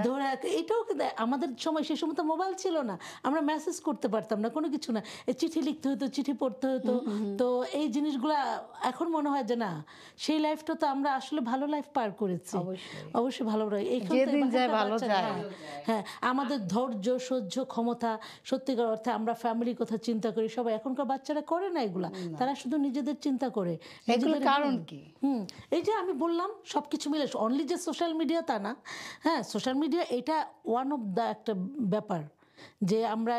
ধরে, এটাও কিন্তু আমাদের সময়, সেই সময় তো মোবাইল ছিল না, আমরা মেসেজ করতে পারতাম না, কোনো কিছু না, এই চিঠি লিখতে হতো, চিঠি পড়তে হতো। তো এই জিনিসগুলো এখন মনে হয় যে না, সেই লাইফটা তো আমরা আসলে ভালো লাইফ পার করেছি, অবশ্যই ভালো যেদিন যায় ভালো যায়। হ্যাঁ, আমাদের ধৈর্য সহ্য ক্ষমতা, সত্যিকার অর্থে আমরা ফ্যামিলির কথা চিন্তা করি সবাই। এখনকার বাচ্চারা করে না এগুলা, তারা শুধু নিজেদের চিন্তা করে। এগুলোর কারণ কি? এই যে আমি বললাম সবকিছু মিলে, অনলি যে সোশ্যাল মিডিয়া তা না। হ্যাঁ, সোশ্যাল মিডিয়া এটা ওয়ান অফ দ্য একটা ব্যাপার, যে আমরা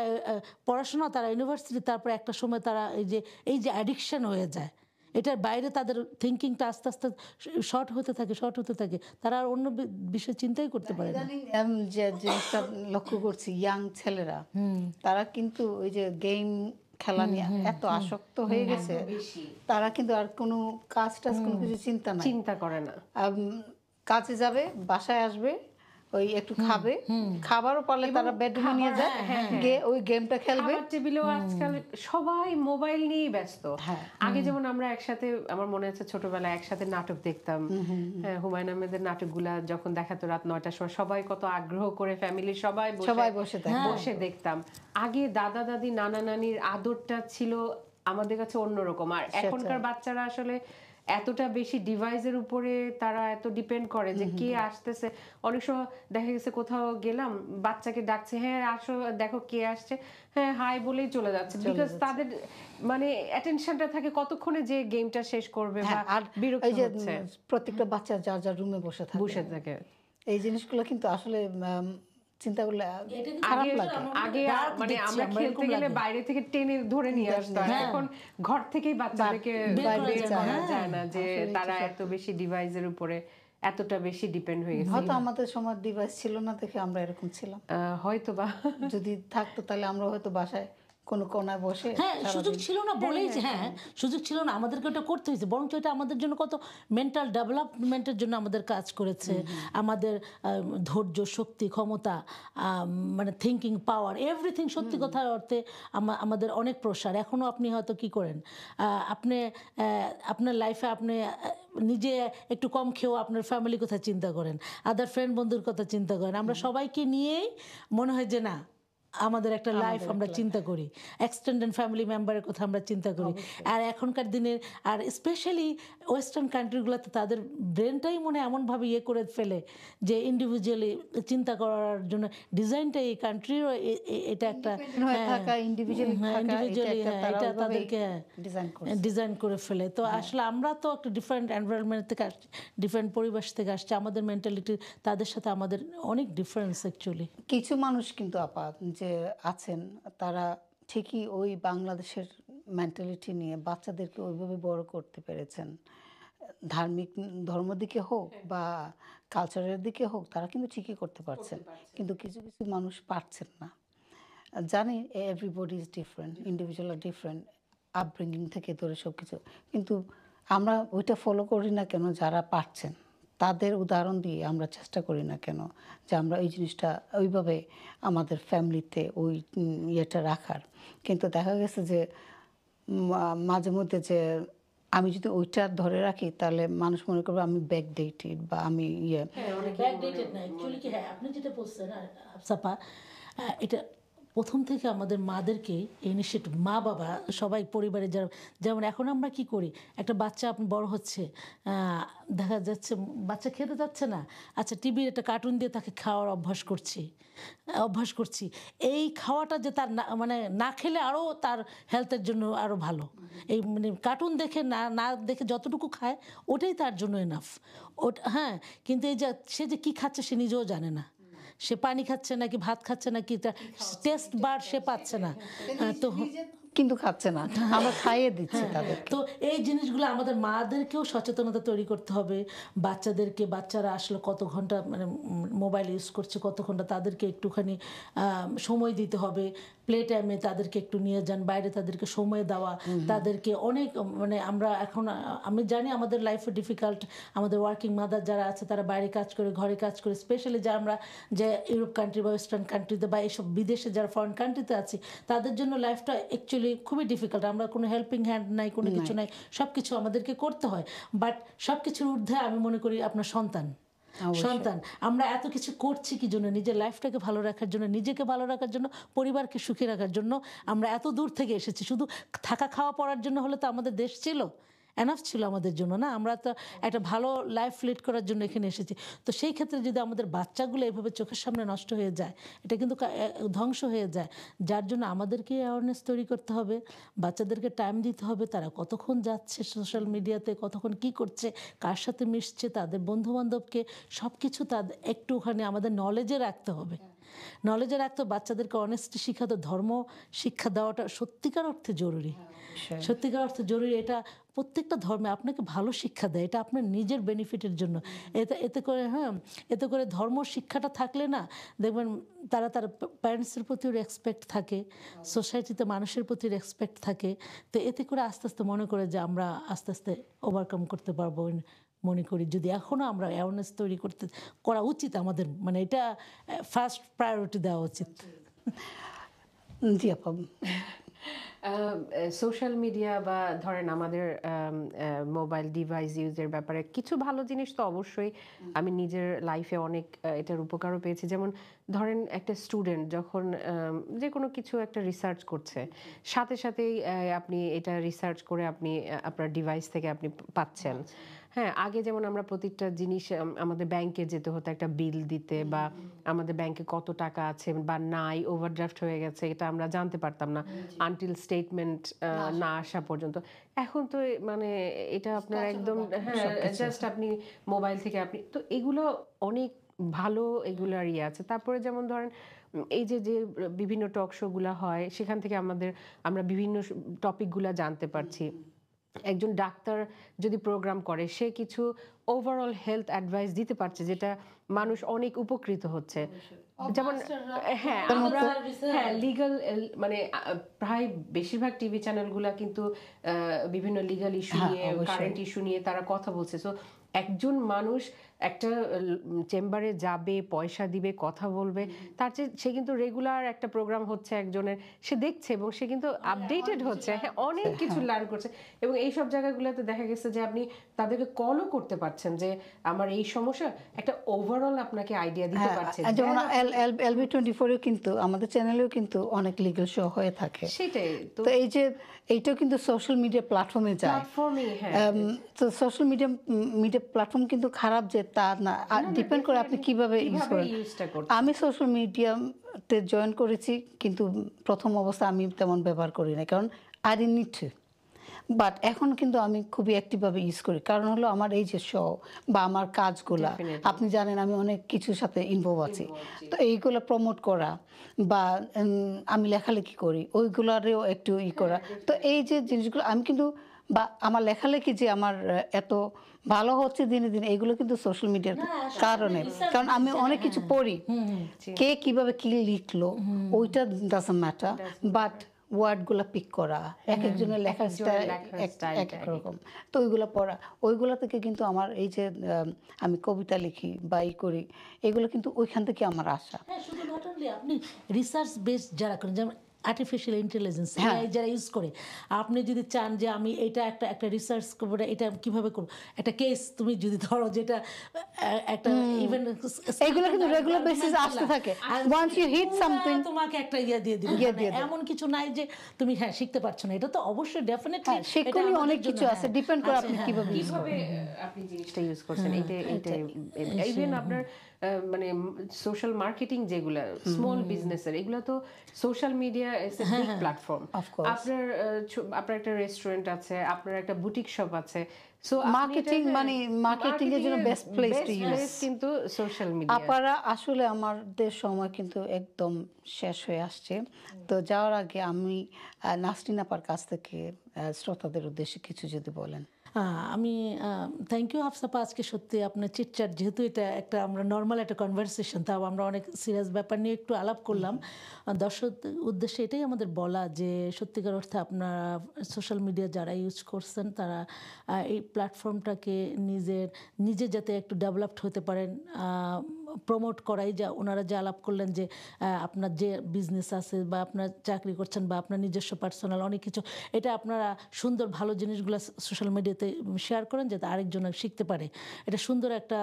পড়াশোনা, তারা ইউনিভার্সিটি, তারপরে একটা সময় তারা এই যে অ্যাডিকশন হয়ে যায়, এটার বাইরে তাদের থিঙ্কিংটা আস্তে আস্তে শর্ট হতে থাকে, তারা আর অন্য বিষয় চিন্তাই করতে পারে না। যে জিনিসটা লক্ষ্য করছি, ইয়াং ছেলেরা তারা কিন্তু ওই যে গেম খেলা নিয়ে এত আসক্ত হয়ে গেছে, তারা কিন্তু আর কোনো কাজ টাজ কোনো কিছু চিন্তা করে না। কাজে যাবে, বাসায় আসবে, ওই একটু খাবে, খাবারও পারলে তারা বেডরুমে নিয়ে যায়, গিয়ে ওই গেমটা খেলবে। টেবিলেও আজকাল সবাই মোবাইল নিয়েই ব্যস্ত। আগে যেমন আমরা একসাথে, আমার মনে আছে ছোটবেলায় একসাথে নাটক দেখতাম, হুমায়ুন আহমেদের নাটকগুলা যখন দেখাতো রাত 9টার সময়, সবাই কত আগ্রহ করে ফ্যামিলির সবাই বসে দেখতাম। আগে দাদা দাদি নানা নানির আদরটা ছিল আমাদের কাছে অন্যরকম। আর এখনকার বাচ্চারা আসলে এতটা বেশি ডিভাইসের উপরে তারা এত ডিপেন্ড করে যে কে আসতেছে। অনেক সময় দেখা গেছে কোথাও গেলাম, বাচ্চাকে ডাকছে, হ্যাঁ আসো দেখো কে আসছে, হ্যাঁ হাই বলেই চলে যাচ্ছে, বিকজ তাদের মানে অ্যাটেনশনটা থাকে কতক্ষণে যে গেমটা শেষ করবে বা বিরক্ত হচ্ছে। প্রত্যেকটা বাচ্চা যার যার রুমে বসে থাকে। এই জিনিসগুলো কিন্তু আসলে চিন্তা করলে খারাপ লাগে। আগে মানে আমরা খেলতে গেলে বাইরে থেকে টেনে ধরে নিয়ে আসতাম, এখন ঘর থেকেই বাচ্চাদেরকে বের করা যায় না, যে তারা এত বেশি ডিভাইসের উপরে এতটা বেশি ডিপেন্ড হয়ে গেছে। হয়তো আমাদের সময় ডিভাইস ছিল না দেখে আমরা এরকম ছিলাম, হয়তো বা যদি থাকতো তাহলে আমরা হয়তো বাসায় কোনো কোনায় বসে। হ্যাঁ, সুযোগ ছিল না বলেই যে, হ্যাঁ সুযোগ ছিল না, আমাদেরকে ওটা করতে হয়েছে। বরং এটা আমাদের জন্য কত মেন্টাল ডেভেলপমেন্টের জন্য আমাদের কাজ করেছে। আমাদের ধৈর্য, শক্তি, ক্ষমতা, মানে থিঙ্কিং পাওয়ার, এভরিথিং, সত্যি কথার অর্থে আমাদের অনেক প্রসার। এখনও আপনি হয়তো কি করেন, আপনি আপনার লাইফে আপনি নিজে একটু কম খেয়েও আপনার ফ্যামিলির কথা চিন্তা করেন, আদার ফ্রেন্ড বন্ধুর কথা চিন্তা করেন। আমরা সবাইকে নিয়েই মনে হয় যে না, আমাদের একটা লাইফ আমরা চিন্তা করি, এক্সটেন্ডেড ফ্যামিলি মেম্বারের কথা আমরা চিন্তা করি। আর এখনকার দিনের, আর স্পেশালি ওয়েস্টার্ন কান্ট্রিগুলোতে তাদের ব্রেনটাই মনে এমনভাবে করে ফেলে যে ইন্ডিভিজুয়ালি চিন্তা করার জন্য ডিজাইনটাই এই কান্ট্রির, এটা একটা ইন্ডিভিজুয়ালি এটা তাদেরকে ডিজাইন করে ফেলে। তো আসলে আমরা তো একটা ডিফারেন্ট এনভায়রনমেন্ট থেকে আসছি, ডিফারেন্ট পরিবেশ থেকে আসছি, আমাদের মেন্টালিটি তাদের সাথে আমাদের অনেক ডিফারেন্স অ্যাকচুয়ালি। কিছু মানুষ কিন্তু যে আছেন, তারা ঠিকই ওই বাংলাদেশের মেন্টালিটি নিয়ে বাচ্চাদেরকে ওইভাবে বড় করতে পেরেছেন। ধার্মিক ধর্ম দিকে হোক বা কালচারের দিকে হোক, তারা কিন্তু ঠিকই করতে পারছেন, কিন্তু কিছু কিছু মানুষ পারছেন না। জানি এভরিবডি ইজ ডিফারেন্ট, ইন্ডিভিজুয়াল আর ডিফারেন্ট, আপব্রিঙ্গিং থেকে ধরে সব কিছু, কিন্তু আমরা ওইটা ফলো করি না কেন? যারা পারছেন তাদের উদাহরণ দিয়ে আমরা চেষ্টা করি না কেন যে আমরা ওই জিনিসটা ওইভাবে আমাদের ফ্যামিলিতে ওই ইয়েটা রাখার? কিন্তু দেখা গেছে যে মাঝে মধ্যে যে আমি যদি ওইটা ধরে রাখি তাহলে মানুষ মনে করবে আমি ব্যাকডেটেড বা আমি ব্যাকডেটেড না। অ্যাকচুয়ালি কি, হ্যাঁ আপনি যেটা বলছেন আফসাপা, এটা প্রথম থেকে আমাদের মাদেরকে ইনিশিয়েটিভ, মা বাবা সবাই পরিবারে যারা, যেমন এখন আমরা কি করি, একটা বাচ্চা আপনি বড় হচ্ছে, দেখা যাচ্ছে বাচ্চা খেতে যাচ্ছে না, আচ্ছা টিভির একটা কার্টুন দিয়ে তাকে খাওয়ার অভ্যাস করছি। এই খাওয়াটা যে তার মানে না খেলে আরও তার হেলথের জন্য আরও ভালো, এই মানে কার্টুন দেখে না দেখে যতটুকু খায় ওটাই তার জন্য এনাফ। হ্যাঁ, কিন্তু এই যে সে যে কী খাচ্ছে সে নিজেও জানে না, সে পানি খাচ্ছে নাকি ভাত খাচ্ছে নাকি টেস্ট বার সে পাচ্ছে না, তো কিন্তু খাচ্ছে না, আমরা খাইয়ে দিচ্ছি তাদেরকে। তো এই জিনিসগুলো আমাদের মাদেরকেও সচেতনতা তৈরি করতে হবে। বাচ্চারা আসলে কত ঘন্টা মানে মোবাইল ইউজ করছে, কত ঘন্টা, তাদেরকে একটুখানি সময় দিতে হবে। প্লে টাইমে তাদেরকে একটু নিয়ে যান, বাইরে তাদেরকে সময় দেওয়া, তাদেরকে অনেক মানে আমি জানি আমাদের লাইফে ডিফিকাল্ট, আমাদের ওয়ার্কিং মাদার যারা আছে তারা বাইরে কাজ করে, ঘরে কাজ করে, স্পেশালি যে ইউরোপ কান্ট্রি বা ওয়েস্টার্ন কান্ট্রিতে বা এইসব বিদেশে যারা ফরেন কান্ট্রিতে আছি, তাদের জন্য লাইফটা অ্যাকচুয়ালি খুবই ডিফিকাল্ট। আমরা কোনো হেল্পিং হ্যান্ড নাই, কোনো কিছু নাই, সব কিছু আমাদেরকে করতে হয়। বাট সব কিছুর ঊর্ধ্বে আমি মনে করি আপনার সন্তান, সন্তান। আমরা এত কিছু করছি কি জন্য? নিজের লাইফটাকে ভালো রাখার জন্য, নিজেকে ভালো রাখার জন্য, পরিবারকে সুখী রাখার জন্য। আমরা এত দূর থেকে এসেছি, শুধু থাকা খাওয়া পড়ার জন্য হলে তো আমাদের দেশ ছিল, এনাফ ছিল আমাদের জন্য না? আমরা তো একটা ভালো লাইফ লিড করার জন্য এখানে এসেছি। তো সেই ক্ষেত্রে যদি আমাদের বাচ্চাগুলো এভাবে চোখের সামনে নষ্ট হয়ে যায়, এটা কিন্তু ধ্বংস হয়ে যায়। যার জন্য আমাদেরকে অ্যাওয়ারনেস তৈরি করতে হবে, বাচ্চাদেরকে টাইম দিতে হবে, তারা কতক্ষণ যাচ্ছে সোশ্যাল মিডিয়াতে, কতক্ষণ কি করছে, কার সাথে মিশছে, তাদের বন্ধুবান্ধবকে সব কিছু তাদের একটুখানি আমাদের নলেজে রাখতে হবে। নলেজে রাখতে বাচ্চাদেরকে অনেস্টি শিখাতে, ধর্ম শিক্ষা দেওয়াটা সত্যিকার অর্থে জরুরি। সত্যিকার অর্থে জরুরি। এটা প্রত্যেকটা ধর্মে আপনাকে ভালো শিক্ষা দেয়, এটা আপনার নিজের বেনিফিটের জন্য। এতে করে এতে করে ধর্ম শিক্ষাটা থাকলে না, দেখবেন তার প্যারেন্টসের প্রতিও রেসপেক্ট থাকে, সোসাইটিতে মানুষের প্রতি রেসপেক্ট থাকে। তো এতে করে আস্তে আস্তে মনে করে যে আমরা আস্তে আস্তে ওভারকাম করতে পারবো মনে করি। যদি এখনও আমরা অ্যাওয়ারনেস তৈরি করা উচিত আমাদের, মানে এটা ফার্স্ট প্রায়োরিটি দেওয়া উচিত। জি আপা, সোশ্যাল মিডিয়া বা ধরেন আমাদের মোবাইল ডিভাইস ইউজের ব্যাপারে কিছু ভালো জিনিস তো অবশ্যই আমি নিজের লাইফে অনেক এটার উপকারও পেয়েছি। যেমন ধরেন একটা স্টুডেন্ট যখন যে কোনো কিছু একটা রিসার্চ করছে, সাথে সাথেই আপনি এটা রিসার্চ করে আপনি আপনার ডিভাইস থেকে আপনি পাচ্ছেন। হ্যাঁ, আগে যেমন আমরা প্রত্যেকটা জিনিস আমাদের ব্যাংকে যেতে হতো একটা বিল দিতে, বা আমাদের ব্যাংকে কত টাকা আছে বা নাই, ওভারড্রাফট হয়ে গেছে, এটা আমরা জানতে পারতাম না আনটিল স্টেটমেন্ট না আসা পর্যন্ত। এখন তো মানে এটা আপনার একদম জাস্ট আপনি মোবাইল থেকে আপনি তো এগুলো অনেক ভালো, এগুলার আছে। তারপরে যেমন ধরেন এই যে বিভিন্ন টক শোগুলা হয়, সেখান থেকে আমরা বিভিন্ন টপিকগুলা জানতে পারছি। একজন ডাক্তার যদি প্রোগ্রাম করে, সে কিছু ওভারঅল হেলথ অ্যাডভাইস দিতে পারছে, যেটা মানুষ অনেক উপকৃত হচ্ছে। যেমন লিগাল মানে প্রায় বেশিরভাগ টিভি চ্যানেলগুলা কিন্তু বিভিন্ন লিগাল ইস্যু নিয়ে, কারেন্ট ইস্যু নিয়ে তারা কথা বলছে। সো একজন মানুষ একটা চেম্বারে যাবে, পয়সা দিবে, কথা বলবে, তার চেয়ে সে কিন্তু রেগুলার একটা প্রোগ্রাম হচ্ছে একজনের, সে দেখছে এবং সে কিন্তু আপডেটেড হচ্ছে, অনেক কিছু লার্ন করছে। এবং এইসব জায়গাগুলোতে দেখা গেছে যে আপনি তাদেরকে কলও করতে পারছেন যে আমার এই সমস্যা, একটা ওভারঅল আপনাকে আইডিয়া দিতে পারছে। যেমন LB24 কিন্তু আমাদের চ্যানেলেও কিন্তু অনেক লিগ্যাল শো হয়ে থাকে। সেটাই তো এই যে এইটাও কিন্তু সোশ্যাল মিডিয়া প্ল্যাটফর্মে যায়। তো সোশ্যাল মিডিয়া প্ল্যাটফর্ম কিন্তু খারাপ যে তা না, ডিপেন্ড করে আপনি কিভাবে ইউজ করেন। আমি সোশ্যাল মিডিয়াতে জয়েন করেছি, কিন্তু প্রথম অবস্থা আমি তেমন ব্যবহার করি না, কারণ I didn't need to. But এখন কিন্তু আমি খুবই অ্যাক্টিভভাবে ইউজ করি, কারণ হলো আমার এই যে শো বা আমার কাজগুলা, আপনি জানেন আমি অনেক কিছুর সাথে ইনভলভ আছি, তো এইগুলো প্রমোট করা বা আমি লেখালেখি করি, ওইগুলারেও একটু করা। তো এই যে জিনিসগুলো আমি কিন্তু, বা আমার লেখালেখি যে আমার এত ভালো হচ্ছে দিনে দিনে, এগুলো কিন্তু সোশ্যাল মিডিয়ার কারণে। কারণ আমি অনেক কিছু পড়ি, কে কিভাবে কি লিখলো ওইটা ডাজন্ট ম্যাটার, বাট ওয়ার্ডগুলো পিক করা, এক একজনের লেখার স্টাইল এক এক রকম, তো ওইগুলো পড়া, ওইগুলো থেকে কিন্তু আমার এই যে আমি কবিতা লিখি বা করি, এগুলো কিন্তু ওইখান থেকে আমার আসা। শুধু নট অনলি আপনি রিসার্চ বেস যারা করেন, যেমন আর্টিফিশিয়াল ইন্টেলিজেন্স যারা ইউজ করে, আপনি যদি চান যে আমি এটা একটা রিসার্চ করবো, এটা কিভাবে করবো, একটা কেস তুমি যদি ধরো, যেটা একটা ইভেন এগুলো কিন্তু রেগুলার বেসিসে আসতে থাকে, ওয়ান্স ইউ হিট সামথিং তোমাকে একটা দিয়ে দিবে, এমন কিছু নাই যে তুমি শিখতে পারছো না। এটা তো অবশ্যই ডেফিনেটলি শিক্ষণীয় অনেক কিছু আছে, ডিপেন্ড করে আপনি কিভাবে আপনি জিনিসটা ইউজ করছেন। এটা ইভেন আপনার মানে সোশ্যাল মার্কেটিং যেগুলা স্মল বিজনেসের, এগুলো তো social media is a big platform. আপনার একটা রেস্টুরেন্ট আছে, আপনার একটা বুটিক শপ আছে, সো মার্কেটিং এর জন্য বেস্ট প্লেস টু ইউজ কিন্তু সোশ্যাল মিডিয়া। আপনারা আসলে আমাদের সময় কিন্তু একদম শেষ হয়ে আসছে, তো যাওয়ার আগে আমি নাসরিন আপার কাছ থেকে শ্রোতাদের উদ্দেশ্যে কিছু যদি বলেন। আমি থ্যাংক ইউ হাফসাপা, আজকে সত্যি আপনার চিটচাট, যেহেতু এটা একটা আমরা নর্মাল একটা কনভারসেশন, তাও আমরা অনেক সিরিয়াস ব্যাপার নিয়ে একটু আলাপ করলাম। দর্শক উদ্দেশ্যে এটাই আমাদের বলা যে সত্যিকার অর্থে আপনারা সোশ্যাল মিডিয়া যারা ইউজ করছেন, তারা এই প্ল্যাটফর্মটাকে নিজে যাতে একটু ডেভেলপড হতে পারেন, প্রমোট করাই, যা ওনারা যে আলাপ করলেন যে আপনার যে বিজনেস আছে বা আপনার চাকরি করছেন বা আপনার নিজস্ব পার্সোনাল অনেক কিছু, এটা আপনারা সুন্দর ভালো জিনিসগুলো সোশ্যাল মিডিয়াতে শেয়ার করেন যাতে আরেকজন শিখতে পারে। এটা সুন্দর একটা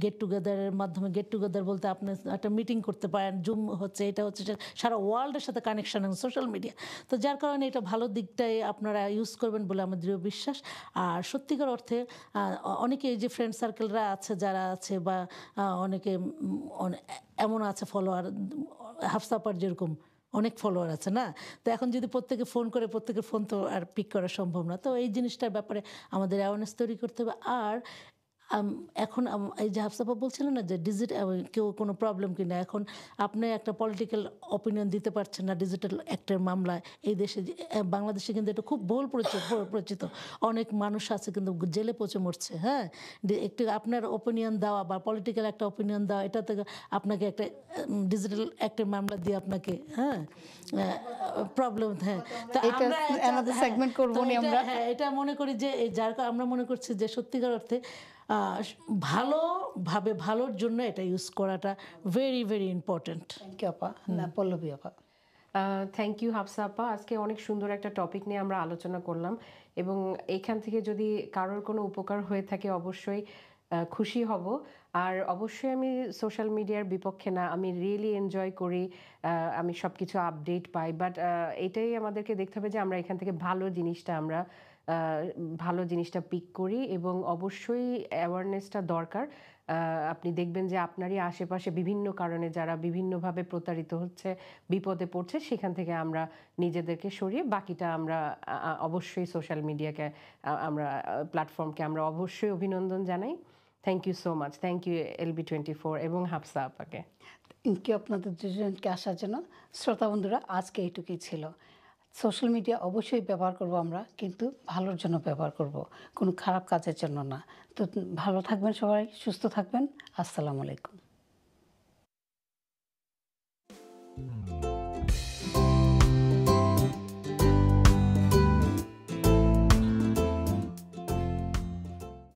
গেট টুগেদারের মাধ্যমে, গেট টুগেদার বলতে আপনি একটা মিটিং করতে পারেন, জুম হচ্ছে, এটা হচ্ছে সারা ওয়ার্ল্ডের সাথে কানেকশন সোশ্যাল মিডিয়া। তো যার কারণে এটা ভালো দিকটাই আপনারা ইউজ করবেন বলে আমার দৃঢ় বিশ্বাস। আর সত্যিকার অর্থে অনেকে এই যে ফ্রেন্ড সার্কেলরা আছে যারা আছে বা অনেকে এমন আছে ফলোয়ার, হাফসাপার যেরকম অনেক ফলোয়ার আছে না, তো এখন যদি প্রত্যেকে ফোন করে, প্রত্যেকের ফোন তো আর পিক করা সম্ভব না। তো এই জিনিসটার ব্যাপারে আমাদের অ্যাওয়ারনেস তৈরি করতে হবে। আর এখন এই যে হাফসাপা বলছিলেন না যে কেউ কোনো প্রবলেম কিনা, এখন আপনি একটা পলিটিক্যাল অপিনিয়ন দিতে পারছেন না ডিজিটাল অ্যাক্টের মামলায়। এই দেশে বাংলাদেশে কিন্তু এটা খুব বহুল পরিচিত, অনেক মানুষ আছে কিন্তু জেলে পচে মরছে। হ্যাঁ, একটু আপনার ওপিনিয়ন দেওয়া বা পলিটিক্যাল একটা ওপিনিয়ন দেওয়া, এটা থেকে আপনাকে একটা ডিজিটাল অ্যাক্টের মামলা দিয়ে আপনাকে প্রবলেম। হ্যাঁ, তো আমরা সেগমেন্ট করব আমরা। হ্যাঁ, এটা মনে করি যে যার আমরা মনে করছি যে সত্যিকার অর্থে ভালোভাবে ভালোর জন্য এটা ইউজ করাটা very very important. Thank you আপা। পল্লবী আপা। থ্যাংক ইউ হাফসা আপা। আজকে অনেক সুন্দর একটা টপিক নিয়ে আমরা আলোচনা করলাম এবং এখান থেকে যদি কারোর কোনো উপকার হয়ে থাকে অবশ্যই খুশি হব। আর অবশ্যই আমি সোশ্যাল মিডিয়ার বিপক্ষে না, আমি রিয়েলি এনজয় করি, আমি সব কিছু আপডেট পাই, বাট এটাই আমাদেরকে দেখতে হবে যে আমরা এখান থেকে ভালো জিনিসটা পিক করি এবং অবশ্যই অ্যাওয়ারনেসটা দরকার। আপনি দেখবেন যে আপনারই আশেপাশে বিভিন্ন কারণে যারা বিভিন্নভাবে প্রতারিত হচ্ছে, বিপদে পড়ছে, সেখান থেকে আমরা নিজেদেরকে সরিয়ে বাকিটা আমরা অবশ্যই সোশ্যাল মিডিয়াকে প্ল্যাটফর্মকে আমরা অবশ্যই অভিনন্দন জানাই। Thank you so much. Thank you LB24 এবং হাফসা আপাকে। থ্যাংক ইউ আপনাদের দুজনকে আসার জন্য। শ্রোতা বন্ধুরা, আজকে এইটুকুই ছিল। সোশ্যাল মিডিয়া অবশ্যই ব্যবহার করব আমরা, কিন্তু ভালোর জন্য ব্যবহার করব, কোনো খারাপ কাজের জন্য না। তো ভালো থাকবেন সবাই, সুস্থ থাকবেন। আসসালামু আলাইকুম।